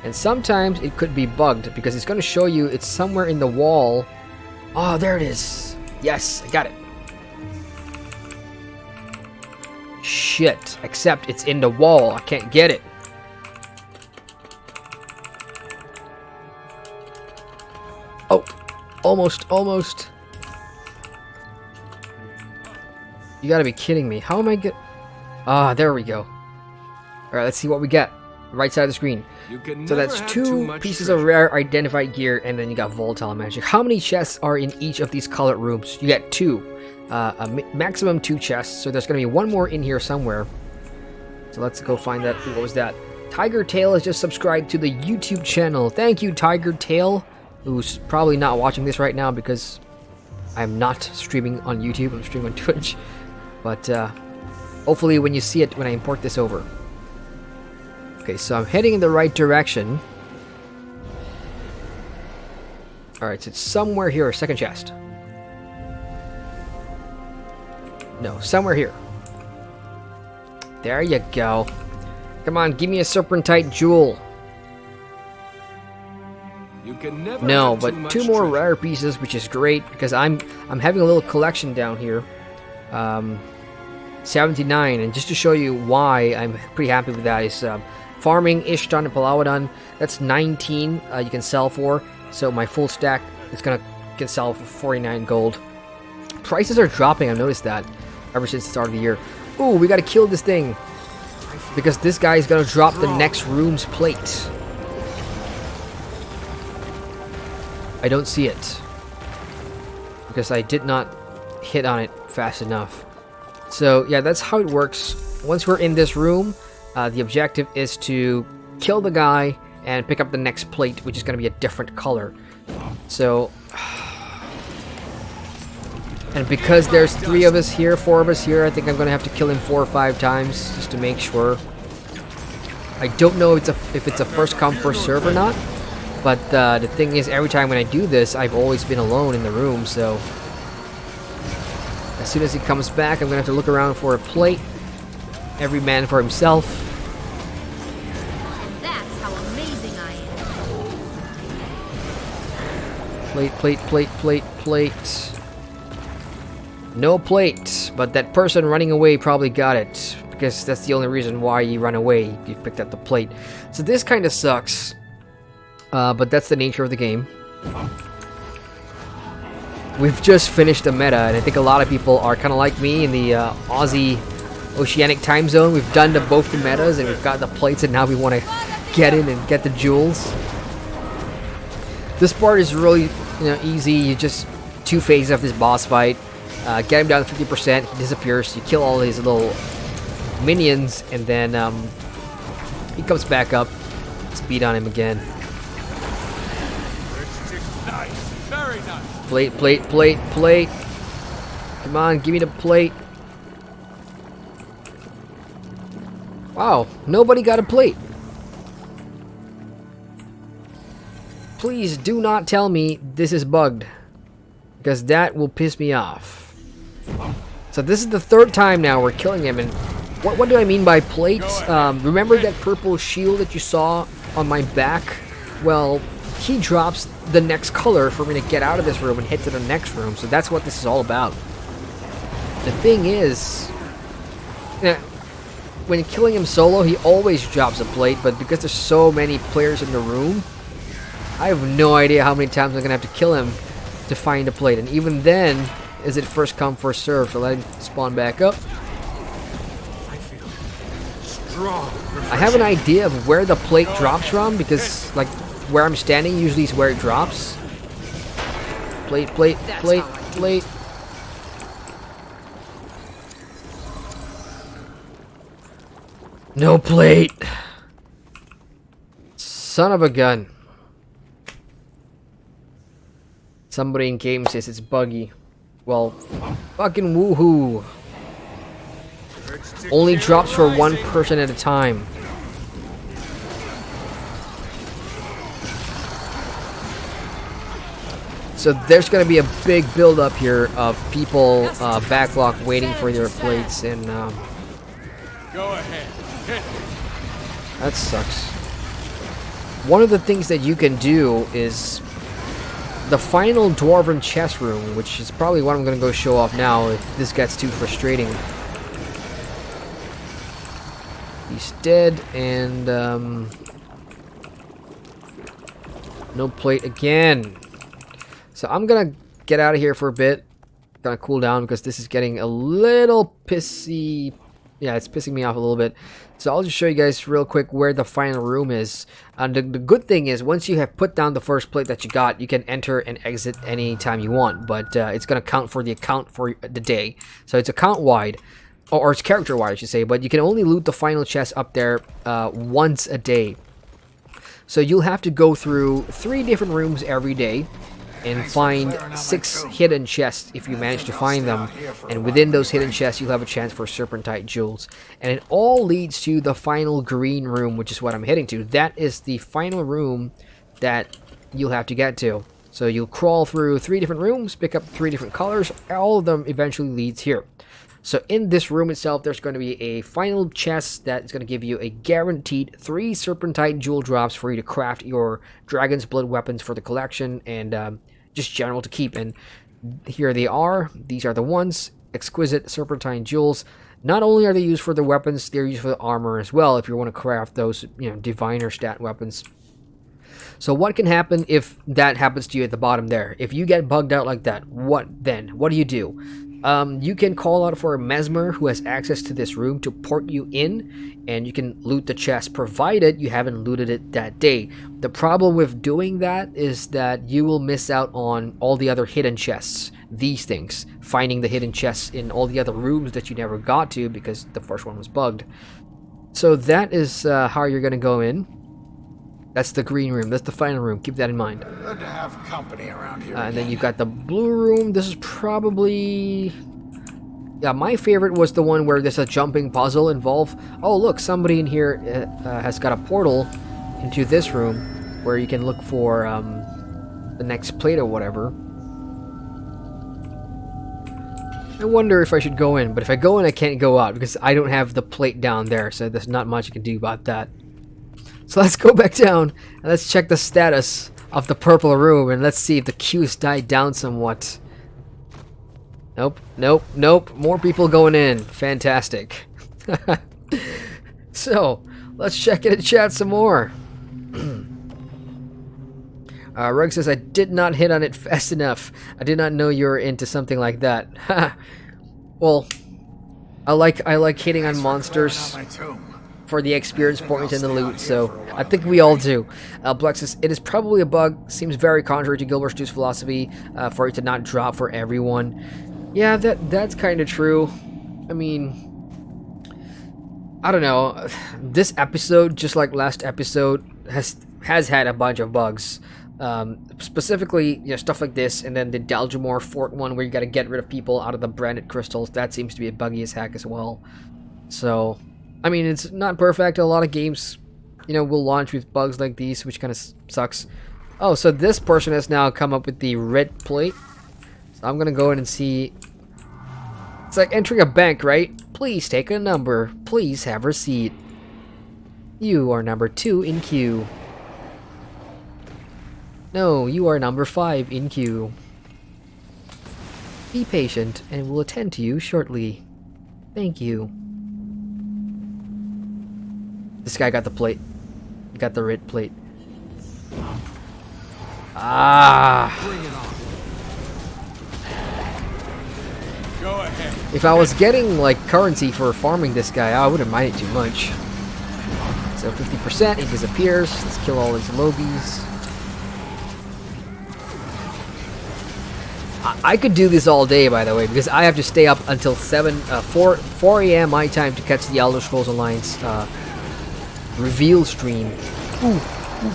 And sometimes it could be bugged, because it's going to show you it's somewhere in the wall. Oh, there it is. Yes, I got it. Shit, except it's in the wall. I can't get it. Oh, almost. You gotta be kidding me. How am I get? Ah, there we go. Alright, let's see what we get. Right side of the screen. So that's 2 pieces of rare identified gear, and then you got volatile magic. How many chests are in each of these colored rooms? You get 2. Maximum 2 chests, so there's going to be 1 more in here somewhere. So let's go find that. What was that? Tiger Tail has just subscribed to the YouTube channel. Thank you, Tiger Tail. who's probably not watching this right now because I'm not streaming on YouTube, I'm streaming on Twitch. But hopefully when you see it when I import this over. Okay, so I'm heading in the right direction. Alright, so it's somewhere here, second chest. No, somewhere here. There you go. Come on, give me a serpentite jewel. You can never No, have but too much two more treasure. rare pieces, which is great because I'm having a little collection down here. 79, and just to show you why I'm pretty happy with that is farming Ishtan and Palawadon. That's 19 you can sell for. So my full stack is can sell for 49 gold. Prices are dropping. I've noticed that ever since the start of the year. Ooh, we gotta kill this thing because this guy is gonna drop the next room's plate. I don't see it because I did not hit on it fast enough. So yeah, that's how it works. Once we're in this room, the objective is to kill the guy and pick up the next plate, which is going to be a different color. So, and because there's 3 of us here, 4 of us here, I think I'm going to have to kill him 4 or 5 times just to make sure. I don't know if it's a first come first serve or not. But the thing is, every time when I do this, I've always been alone in the room, so as soon as he comes back, I'm gonna have to look around for a plate. Every man for himself. And that's how amazing I am. Plate, plate, plate, plate, plate. No plate, but that person running away probably got it, because that's the only reason why you run away. You picked up the plate. So this kind of sucks. But that's the nature of the game. We've just finished the meta, and I think a lot of people are kind of like me in the Aussie Oceanic time zone. We've done both the metas, and we've got the plates, and now we want to get in and get the jewels. This part is really easy. You just 2 phases of this boss fight. Get him down to 50%, he disappears, you kill all his little minions, and then he comes back up. Speed on him again. Nice. Very nice. Plate, plate, plate, plate. Come on, give me the plate. Wow, nobody got a plate. Please do not tell me this is bugged, because that will piss me off. So this is the 3rd time now we're killing him, and what do I mean by plates? Remember that purple shield that you saw on my back? Well, he drops the next color for me to get out of this room and head to the next room. So that's what this is all about. The thing is, when killing him solo, he always drops a plate, but because there's so many players in the room, I have no idea how many times I'm gonna have to kill him to find a plate. And even then, is it first come first serve? So let him spawn back up. I feel strong. I have an idea of where the plate drops from, because like where I'm standing usually is where it drops. Plate, plate, plate, plate. No plate. Son of a gun. Somebody in game says it's buggy. Well, fucking woohoo. Only drops for 1 person at a time. So there's going to be a big build up here of people backlog waiting for their plates, and Go ahead. Hit. That sucks. One of the things that you can do is the final Dwarven chess room, which is probably what I'm going to go show off now if this gets too frustrating. He's dead, and no plate again. So I'm gonna get out of here for a bit. Gonna cool down because this is getting a little pissy. Yeah, it's pissing me off a little bit. So I'll just show you guys real quick where the final room is. And the good thing is, once you have put down the first plate that you got, you can enter and exit anytime you want. But it's gonna count for the account for the day. So it's account wide, or it's character wide, I should say. But you can only loot the final chest up there once a day. So you'll have to go through 3 different rooms every day and find 6 hidden chests if you manage to find them. And within those hidden chests, you'll have a chance for Serpentine Jewels. And it all leads to the final green room, which is what I'm heading to. That is the final room that you'll have to get to. So you'll crawl through 3 different rooms, pick up 3 different colors. All of them eventually leads here. So in this room itself, there's going to be a final chest that is going to give you a guaranteed 3 Serpentine Jewel drops for you to craft your Dragon's Blood weapons for the collection and just general to keep. And here they are. These are the ones. Exquisite Serpentine Jewels. Not only are they used for the weapons, they're used for the armor as well if you want to craft those, diviner stat weapons. So what can happen if that happens to you at the bottom there? If you get bugged out like that, what then? What do? You can call out for a Mesmer who has access to this room to port you in, and you can loot the chest, provided you haven't looted it that day. The problem with doing that is that you will miss out on all the other hidden chests. These things. Finding the hidden chests in all the other rooms that you never got to because the first one was bugged. So that is how you're going to go in. That's the green room. That's the final room. Keep that in mind. Good to have company around here. And then you've got the blue room. This is probably... Yeah, my favorite was the one where there's a jumping puzzle involved. Oh, look, somebody in here has got a portal into this room where you can look for the next plate or whatever. I wonder if I should go in, but if I go in, I can't go out because I don't have the plate down there, so there's not much you can do about that. So let's go back down and let's check the status of the purple room and let's see if the queues died down somewhat. Nope, nope, nope. More people going in. Fantastic. So, let's check it in chat some more. Rug says, I did not hit on it fast enough. I did not know you were into something like that. Well, I like hitting on monsters for the experience points and the loot, so I think we all do. Black says, it is probably a bug. Seems very contrary to Gilbert Stew's philosophy for it to not drop for everyone. Yeah, that's kind of true. I mean, I don't know. This episode, just like last episode, has had a bunch of bugs. Specifically, stuff like this, and then the Deldrimor Fort one where you gotta get rid of people out of the branded crystals. That seems to be a buggy as heck as well. So, I mean, it's not perfect. A lot of games, will launch with bugs like these, which kind of sucks. Oh, so this person has now come up with the red plate. So I'm gonna go in and see. It's like entering a bank, right? Please take a number. Please have a receipt. You are number 2 in queue. No, you are number 5 in queue. Be patient, and we'll attend to you shortly. Thank you. This guy got the plate. He got the red plate. Ah! Bring it on. Go ahead. If I was getting like currency for farming this guy, I wouldn't mind it too much. So 50%, he disappears. Let's kill all his lobies. I could do this all day, by the way, because I have to stay up until 4 a.m. my time to catch the Elder Scrolls Alliance reveal stream. Ooh,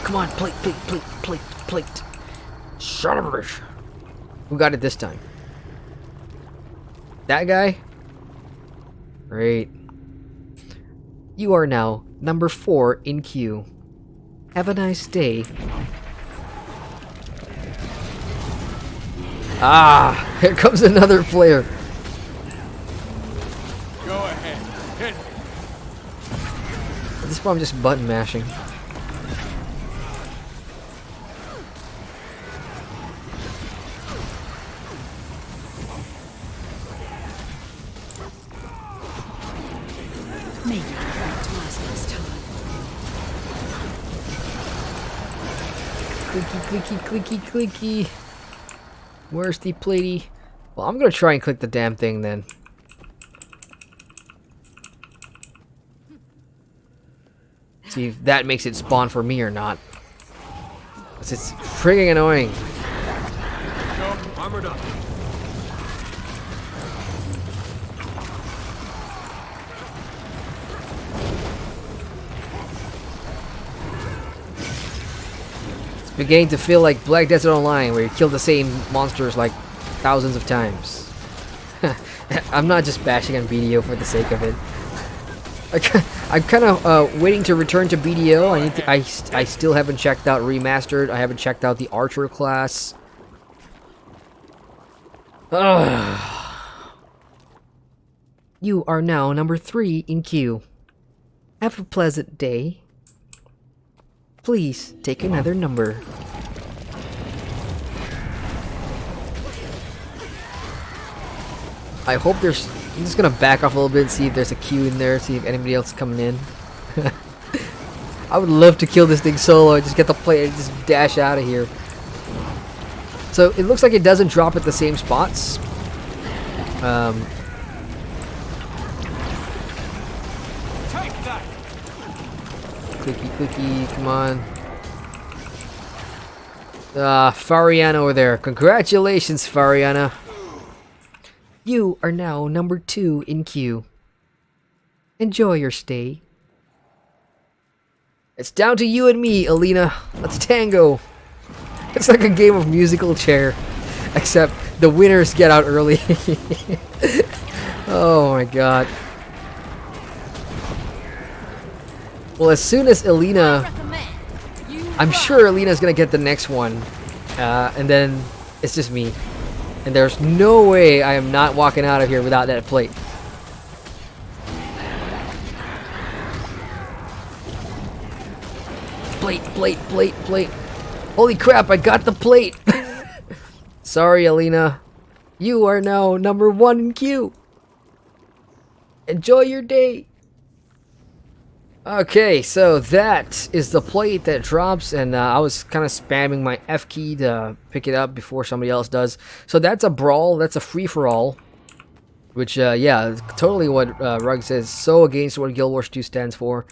come on, plate. Son of a bitch. Who got it this time? That guy? Great. You are now number 4 in queue. Have a nice day. Ah, here comes another player. Go ahead. Hit me. This is probably just button mashing. Maybe it was this time. Clicky. Where's the platey? Well, I'm gonna try and click the damn thing then. See if that makes it spawn for me or not. 'Cause it's friggin' annoying. Go. Armored up. beginning to feel like Black Desert Online, where you kill the same monsters like thousands of times. I'm not just bashing on BDO for the sake of it. I'm kind of waiting to return to BDO. I still haven't checked out Remastered. I haven't checked out the Archer class. You are now number 3 in queue. Have a pleasant day. Please take another number. I hope there's... I'm just gonna back off a little bit and see if there's a queue in there, see if anybody else is coming in. I would love to kill this thing solo and just get the plate and just dash out of here. So it looks like it doesn't drop at the same spots. Clicky, come on. Fariana over there. Congratulations, Fariana. You are now number 2 in queue. Enjoy your stay. It's down to you and me, Alina. Let's tango. It's like a game of musical chair. Except the winners get out early. Oh my god. Well, as soon as Alina... I'm sure Alina's gonna get the next one. And then it's just me. And there's no way I am not walking out of here without that plate. Plate. Holy crap, I got the plate! Sorry, Alina. You are now number 1 in queue. Enjoy your day. Okay, so that is the plate that drops, and I was kind of spamming my F key to pick it up before somebody else does. So that's a brawl, that's a free-for-all, which, yeah, totally what Rug says, so against what Guild Wars 2 stands for,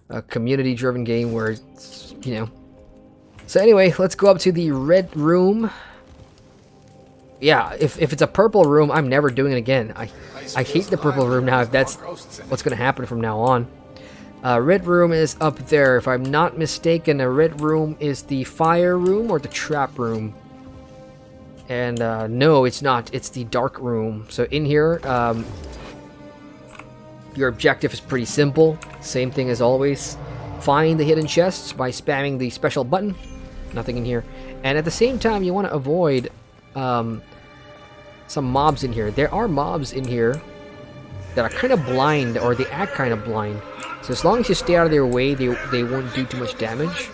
a community-driven game where, it's, you know. So anyway, let's go up to the red room. Yeah, if it's a purple room, I'm never doing it again. I hate the purple room now, if that's what's going to happen from now on. Red room is up there. If I'm not mistaken, the red room is the fire room or the trap room. And no, it's not. It's the dark room. So in here, your objective is pretty simple. Same thing as always. Find the hidden chests by spamming the special button. Nothing in here. And at the same time, you want to avoid some mobs in here. There are mobs in here that are kind of blind, or they act kind of blind. So as long as you stay out of their way, they won't do too much damage.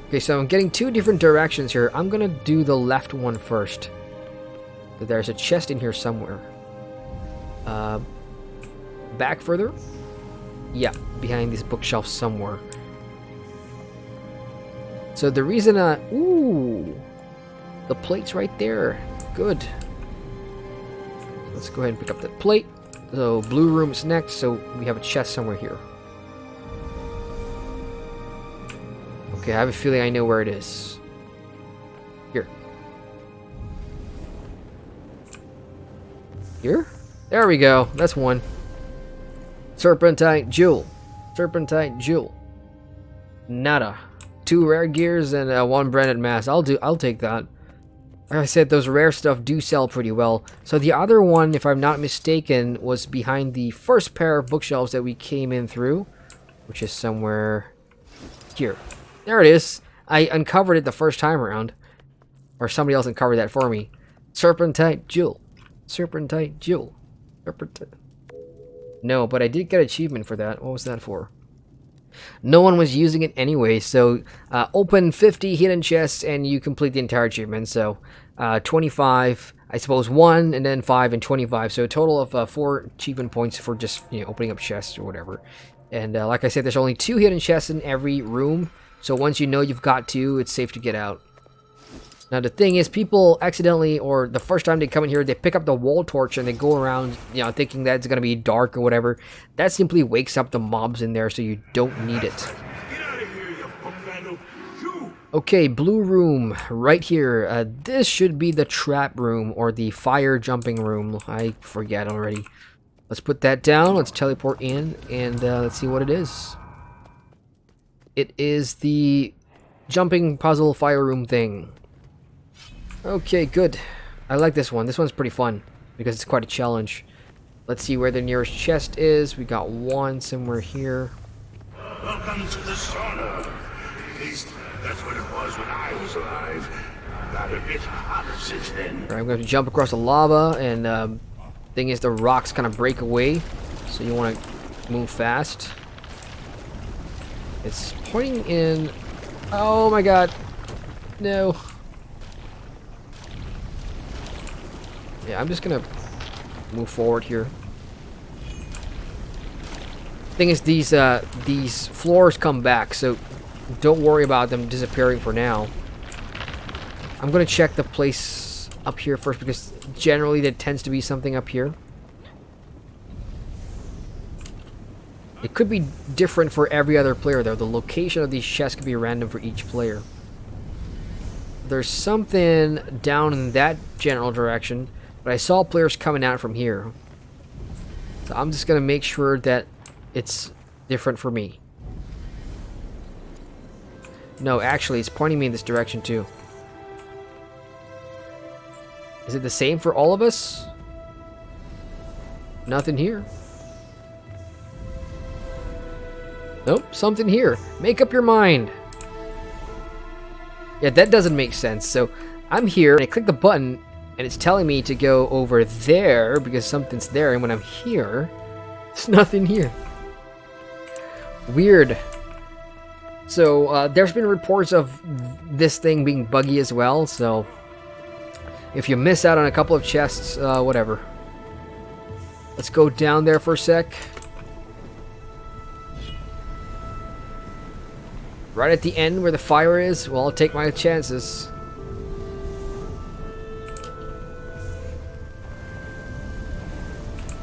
Okay, so I'm getting 2 different directions here. I'm gonna do the left one first. So there's a chest in here somewhere. Back further? Yeah, behind this bookshelf somewhere. So the reason ooh! The plate's right there. Good. Let's go ahead and pick up that plate. So, blue room is next, so we have a chest somewhere here. Okay, I have a feeling I know where it is. Here. Here? There we go. That's one. Serpentine Jewel. Serpentine Jewel. Nada. 2 rare gears and 1 branded mask. I'll take that. Like I said, those rare stuff do sell pretty well. So the other one, if I'm not mistaken, was behind the first pair of bookshelves that we came in through, which is somewhere here. There it is. I uncovered it the first time around. Or somebody else uncovered that for me. Serpentine Jewel. Serpentine Jewel. Serpentine. No, but I did get achievement for that. What was that for? No one was using it anyway, so open 50 hidden chests and you complete the entire achievement. So 25, I suppose 1 and then 5 and 25. So a total of 4 achievement points for just opening up chests or whatever. And like I said, there's only 2 hidden chests in every room. So once you know you've got 2, it's safe to get out. Now the thing is, people accidentally, or the first time they come in here, they pick up the wall torch and they go around, thinking that it's gonna be dark or whatever. That simply wakes up the mobs in there, so you don't need it. Okay, blue room, right here. This should be the trap room, or the fire jumping room. I forget already. Let's put that down, let's teleport in, and let's see what it is. It is the jumping puzzle fire room thing. Okay, good. I like this one. This one's pretty fun because it's quite a challenge. Let's see where the nearest chest is. We got one somewhere here. Welcome to the sauna. At least that's what it was when I was alive. Got a bit hotter since then. Right, I'm going to jump across the lava, and thing is the rocks kind of break away, so you want to move fast. It's pointing in. Oh my god. No. Yeah, I'm just gonna move forward here. Thing is, these floors come back, so don't worry about them disappearing for now. I'm gonna check the place up here first, because generally there tends to be something up here. It could be different for every other player, though. The location of these chests could be random for each player. There's something down in that general direction, but I saw players coming out from here. So I'm just gonna make sure that it's different for me. No, actually, it's pointing me in this direction too. Is it the same for all of us? Nothing here. Nope, something here. Make up your mind. Yeah, that doesn't make sense. So I'm here, and I click the button, and it's telling me to go over there because something's there, and when I'm here, there's nothing here. Weird. So there's been reports of this thing being buggy as well, so if you miss out on a couple of chests, whatever. Let's go down there for a sec. Right at the end where the fire is, well, I'll take my chances.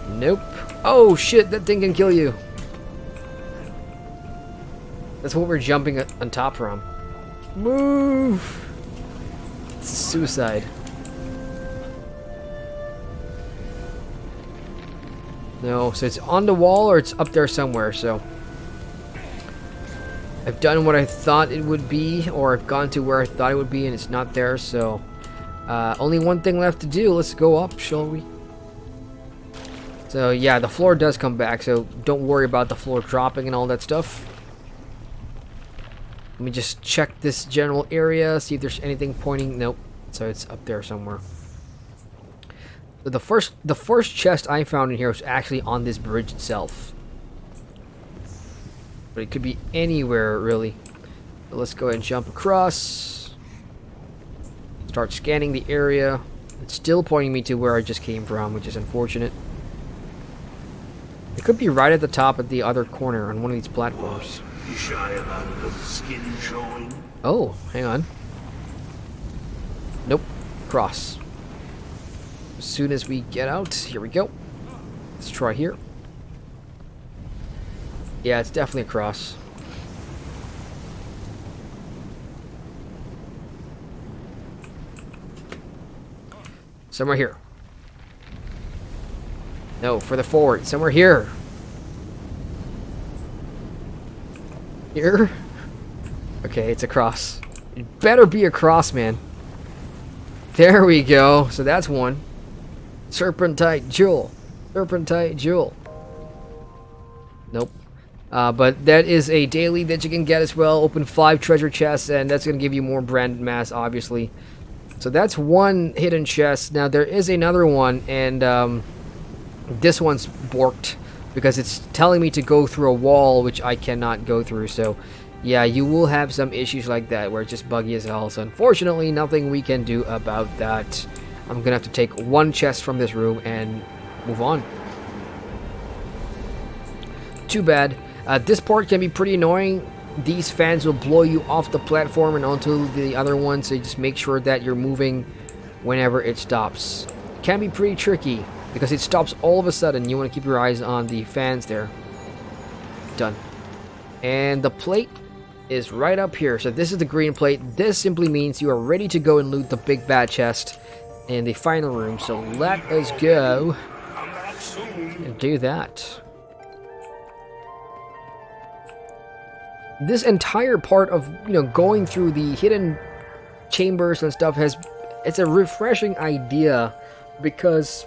Nope. Oh shit, that thing can kill you. That's what we're jumping on top from. Move! It's suicide. No, so it's on the wall or it's up there somewhere, so I've done what I thought it would be, or I've gone to where I thought it would be and it's not there, so only one thing left to do. Let's go up, shall we? So yeah, the floor does come back, so don't worry about the floor dropping and all that stuff. Let me just check this general area, see if there's anything pointing. Nope, so it's up there somewhere. So the first chest I found in here was actually on this bridge itself. But it could be anywhere, really. So let's go ahead and jump across. Start scanning the area. It's still pointing me to where I just came from, which is unfortunate. It could be right at the top of the other corner on one of these platforms. You shy about a little skin showing? Oh, hang on. Nope. Cross. As soon as we get out, here we go. Let's try here. Yeah, it's definitely a cross. Somewhere here. No, further forward. Somewhere here. Here? Okay, it's a cross. It better be a cross, man. There we go. So that's one. Serpentite Jewel. Serpentite Jewel. Nope. But that is a daily that you can get as well. Open 5 treasure chests, and that's going to give you more branded mass, obviously. So that's one hidden chest. Now, there is another one, and this one's borked because it's telling me to go through a wall, which I cannot go through. So, yeah, you will have some issues like that where it's just buggy as hell. So, unfortunately, nothing we can do about that. I'm going to have to take one chest from this room and move on. Too bad. This part can be pretty annoying. These fans will blow you off the platform and onto the other one, so you just make sure that you're moving whenever it stops. It can be pretty tricky because it stops all of a sudden. You want to keep your eyes on the fans there. Done. And the plate is right up here. So this is the green plate. This simply means you are ready to go and loot the big bad chest in the final room. So let us go and do that. this entire part of, you know, going through the hidden chambers and stuff it's a refreshing idea, because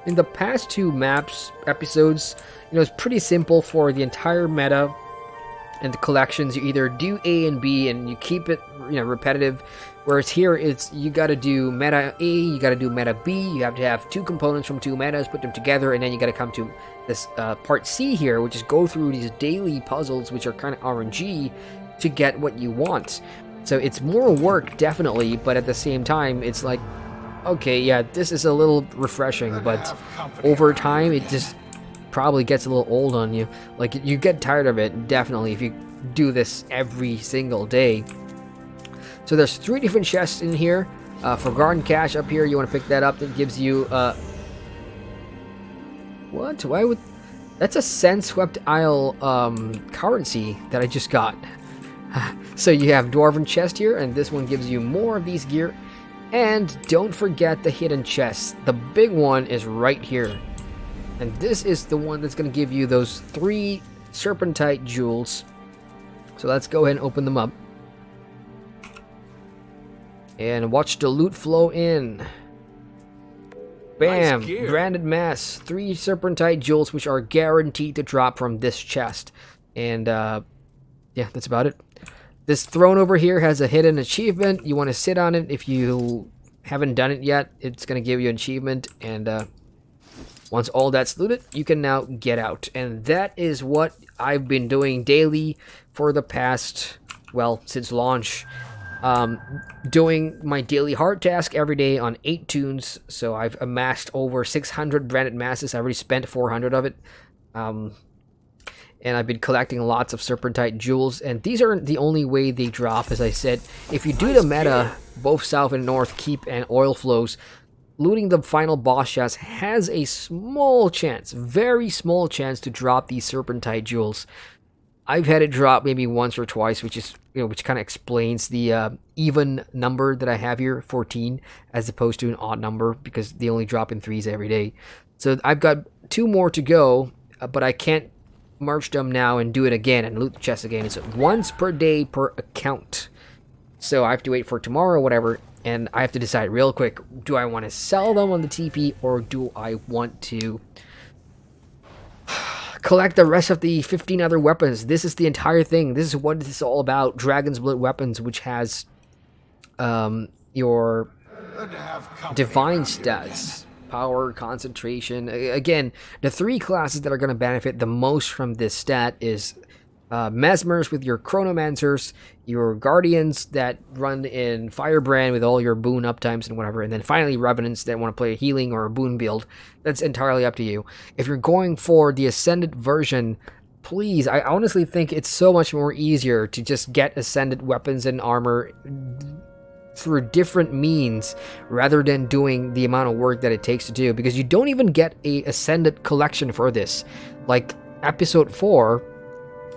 in the past 2 episodes, you know, it's pretty simple for the entire meta and the collections. You either do A and B and you keep it, you know, repetitive, whereas here it's you got to do meta A, you got to do meta B, you have to have 2 components from 2 metas, put them together, and then you got to come to this part C here, which is go through these daily puzzles, which are kind of RNG, to get what you want. So it's more work, definitely, but at the same time, it's like, okay, yeah, this is a little refreshing, but over time, it just probably gets a little old on you. Like, you get tired of it, definitely, if you do this every single day. So there's 3 different chests in here. Forgotten Cache up here, you want to pick that up. That gives you, what? Why would... That's a Sandswept Isle, currency that I just got. So you have Dwarven chest here, and this one gives you more of these gear. And don't forget the hidden chests. The big one is right here. And this is the one that's going to give you those 3 Serpentite jewels. So let's go ahead and open them up. And watch the loot flow in. Bam! Nice branded mass. 3 Serpentite jewels, which are guaranteed to drop from this chest. And, yeah, that's about it. This throne over here has a hidden achievement. You want to sit on it. If you haven't done it yet, it's going to give you an achievement. And once all that's looted, you can now get out. And that is what I've been doing daily for the past, well, since launch. Doing my daily hard task every day on 8 tunes. So I've amassed over 600 branded masses. I already spent 400 of it. And I've been collecting lots of Serpentite jewels, and these aren't the only way they drop. As I said, if you do the meta, both south and north keep and oil flows, looting the final boss chest has a small chance, very small chance, to drop these Serpentite jewels. I've had it drop maybe once or twice, which is, you know, which kind of explains the even number that I have here, 14, as opposed to an odd number, because they only drop in 3s every day. So I've got 2 more to go, but I can't merge them now and do it again and loot the chest again. It's once per day per account. So I have to wait for tomorrow or whatever, and I have to decide real quick, do I want to sell them on the TP, or do I want to collect the rest of the 15 other weapons? This is the entire thing. This is what this is all about. Dragon's Blood weapons, which has your divine stats. Power, concentration. Again, the 3 classes that are going to benefit the most from this stat is Mesmers with your Chronomancers, your Guardians that run in Firebrand with all your boon uptimes and whatever, and then finally Revenants that want to play a healing or a boon build. That's entirely up to you. If you're going for the Ascended version, please, I honestly think it's so much more easier to just get Ascended weapons and armor through different means rather than doing the amount of work that it takes to do, because you don't even get a Ascended collection for this. Like episode 4,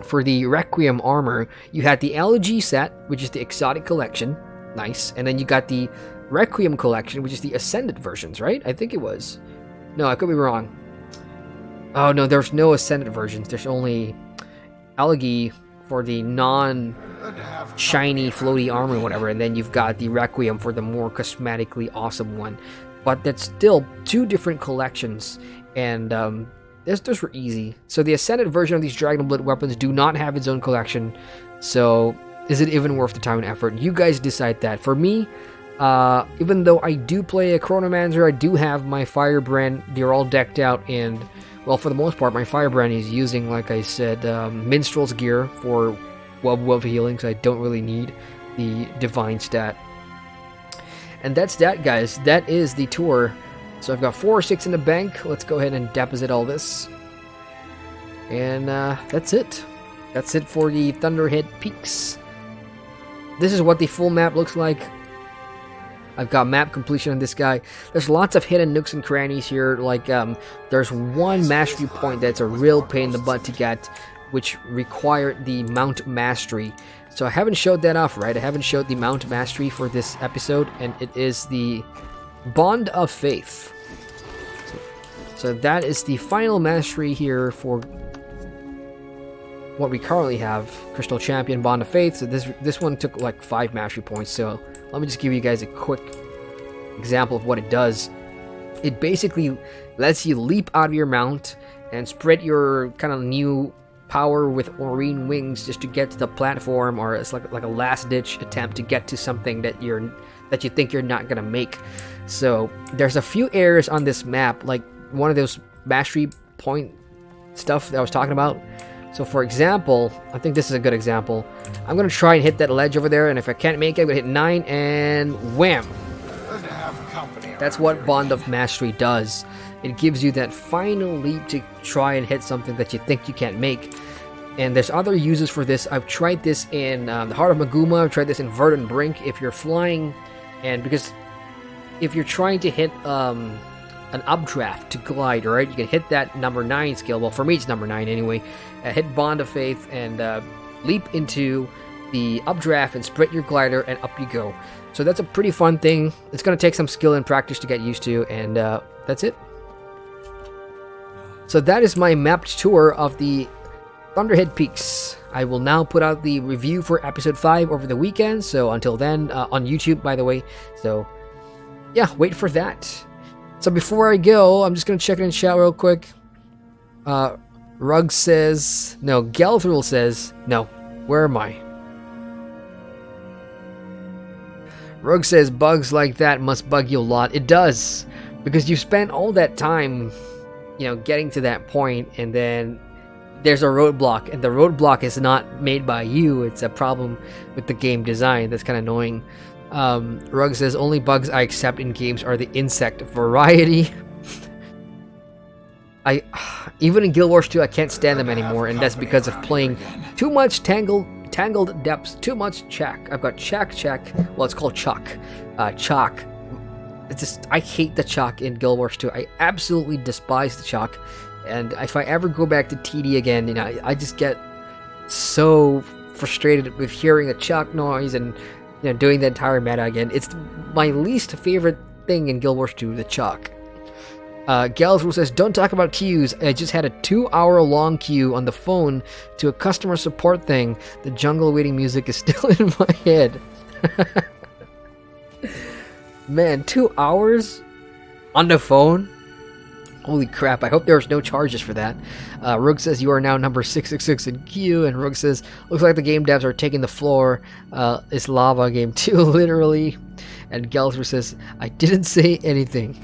for the Requiem armor, you had the LG set, which is the exotic collection, nice, and then you got the Requiem collection, which is the Ascended versions, right? I think it was. No, I could be wrong. Oh no, there's no Ascended versions. There's only LG for the non-shiny, floaty armor or whatever, and then you've got the Requiem for the more cosmetically awesome one. But that's still 2 different collections, and those were easy. So the Ascended version of these Dragon Blood weapons do not have its own collection, so is it even worth the time and effort? You guys decide that. For me, even though I do play a Chronomancer, I do have my Firebrand. They're all decked out, and well, for the most part, my Firebrand is using, like I said, Minstrel's gear for web healing, so I don't really need the Divine stat. And that's that, guys. That is the tour. So I've got 4 or 6 in the bank. Let's go ahead and deposit all this. And that's it. That's it for the Thunderhead Peaks. This is what the full map looks like. I've got map completion on this guy. There's lots of hidden nooks and crannies here. Like, there's one mastery point that's a real pain in the butt to get, which required the Mount Mastery. So I haven't showed that off, right? I haven't showed the Mount Mastery for this episode, and it is the Bond of Faith. So that is the final mastery here for what we currently have, Crystal Champion, Bond of Faith. So this one took like 5 mastery points. So let me just give you guys a quick example of what it does. It basically lets you leap out of your mount and spread your kind of new power with Aurine wings just to get to the platform, or it's like a last-ditch attempt to get to something that you think you're not gonna make. So there's a few areas on this map, like one of those mastery point stuff that I was talking about. So for example, I think this is a good example. I'm gonna try and hit that ledge over there, and if I can't make it, I'm gonna hit 9 and wham! That's what Bond of Mastery does. It gives you that final leap to try and hit something that you think you can't make. And there's other uses for this. I've tried this in the Heart of Maguma. I've tried this in Verdant Brink. If you're flying, and because if you're trying to hit an updraft to glide, right, you can hit that number 9 skill. Well, for me it's number 9 anyway. Hit Bond of Faith and leap into the updraft and sprint your glider, and up you go. So that's a pretty fun thing. It's going to take some skill and practice to get used to, and that's it. So that is my mapped tour of the Thunderhead Peaks. I will now put out the review for episode 5 over the weekend, so until then, on YouTube, by the way. So yeah, wait for that. So before I go, I'm just going to check it in chat real quick. Rug says, no, Galthril says, no, where am I? Rug says, bugs like that must bug you a lot. It does, because you spent all that time, you know, getting to that point, and then there's a roadblock, and the roadblock is not made by you. It's a problem with the game design. That's kind of annoying. Rug says, only bugs I accept in games are the insect variety. Even in Guild Wars 2, I can't stand them anymore, and that's because of playing too much Tangled Depths, too much Chak. I've got Chak. Well, it's called Chalk. Chalk. It's just, I hate the Chalk in Guild Wars 2. I absolutely despise the Chalk. And if I ever go back to TD again, you know, I just get so frustrated with hearing a Chalk noise and, you know, doing the entire meta again. It's my least favorite thing in Guild Wars 2, the Chalk. Galsrule says, don't talk about queues. I just had a 2-hour-long queue on the phone to a customer support thing. The jungle waiting music is still in my head. Man, 2 hours on the phone? Holy crap, I hope there's no charges for that. Rook says, you are now number 666 in queue, and Rook says, looks like the game devs are taking the floor. It's lava game 2, literally. And Galsrule says, I didn't say anything.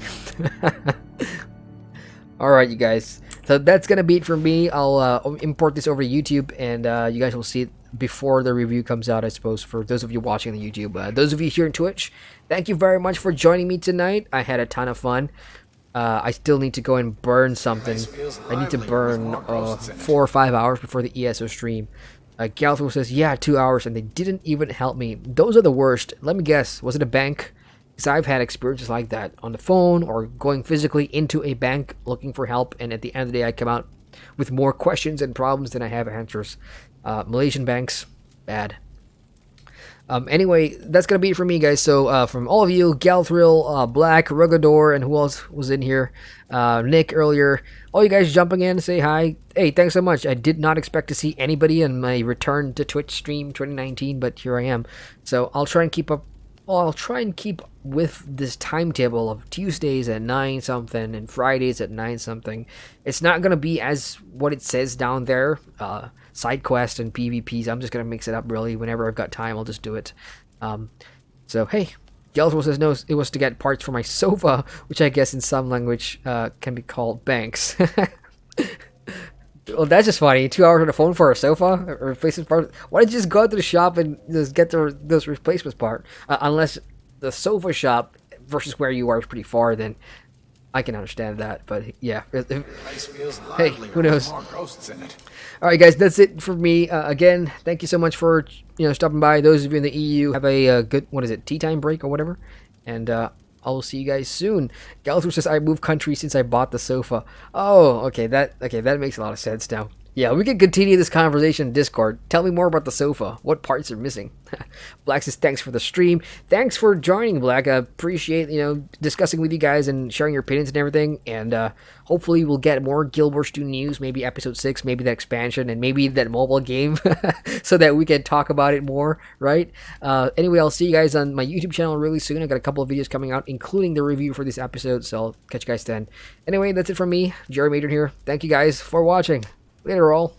Alright, you guys. So that's gonna be it for me. I'll import this over to YouTube, and you guys will see it before the review comes out, I suppose, for those of you watching on YouTube. Those of you here on Twitch, thank you very much for joining me tonight. I had a ton of fun. I still need to go and burn something. I need to burn 4 or 5 hours before the ESO stream. Galthro says, yeah, 2 hours, and they didn't even help me. Those are the worst. Let me guess, was it a bank? Because I've had experiences like that on the phone or going physically into a bank looking for help, and at the end of the day I come out with more questions and problems than I have answers. Malaysian banks, bad. Anyway, that's gonna be it for me, guys. So from all of you, Galthril, Black, Rugador, and who else was in here? Nick earlier. All you guys jumping in, say hi. Hey, thanks so much. I did not expect to see anybody in my return to Twitch stream 2019, but here I am. So I'll try and keep up. Well, I'll try and keep with this timetable of Tuesdays at 9 something and Fridays at 9 something. It's not gonna be as what it says down there. Side quests and PvPs. I'm just gonna mix it up really. Whenever I've got time, I'll just do it. So hey, Geltro says no, it was to get parts for my sofa, which I guess in some language can be called banks. Well, that's just funny. 2 hours on the phone for a sofa or replacement part. Why don't you just go out to the shop and just get those replacements part? Unless the sofa shop versus where you are is pretty far, then I can understand that. But yeah, hey, who knows? All right, guys, that's it for me. Again, thank you so much for stopping by. Those of you in the EU, have a good tea time break or whatever, and I'll see you guys soon. Galthur says I moved country since I bought the sofa. Oh, okay, that makes a lot of sense now. Yeah, we can continue this conversation in Discord. Tell me more about the sofa. What parts are missing? Black says, thanks for the stream. Thanks for joining, Black. I appreciate, discussing with you guys and sharing your opinions and everything. And hopefully we'll get more Guild Wars 2 news, maybe episode 6, maybe that expansion, and maybe that mobile game so that we can talk about it more, right? Anyway, I'll see you guys on my YouTube channel really soon. I got a couple of videos coming out, including the review for this episode, so I'll catch you guys then. Anyway, that's it from me, Jeremy Adrian here. Thank you guys for watching. Later, all.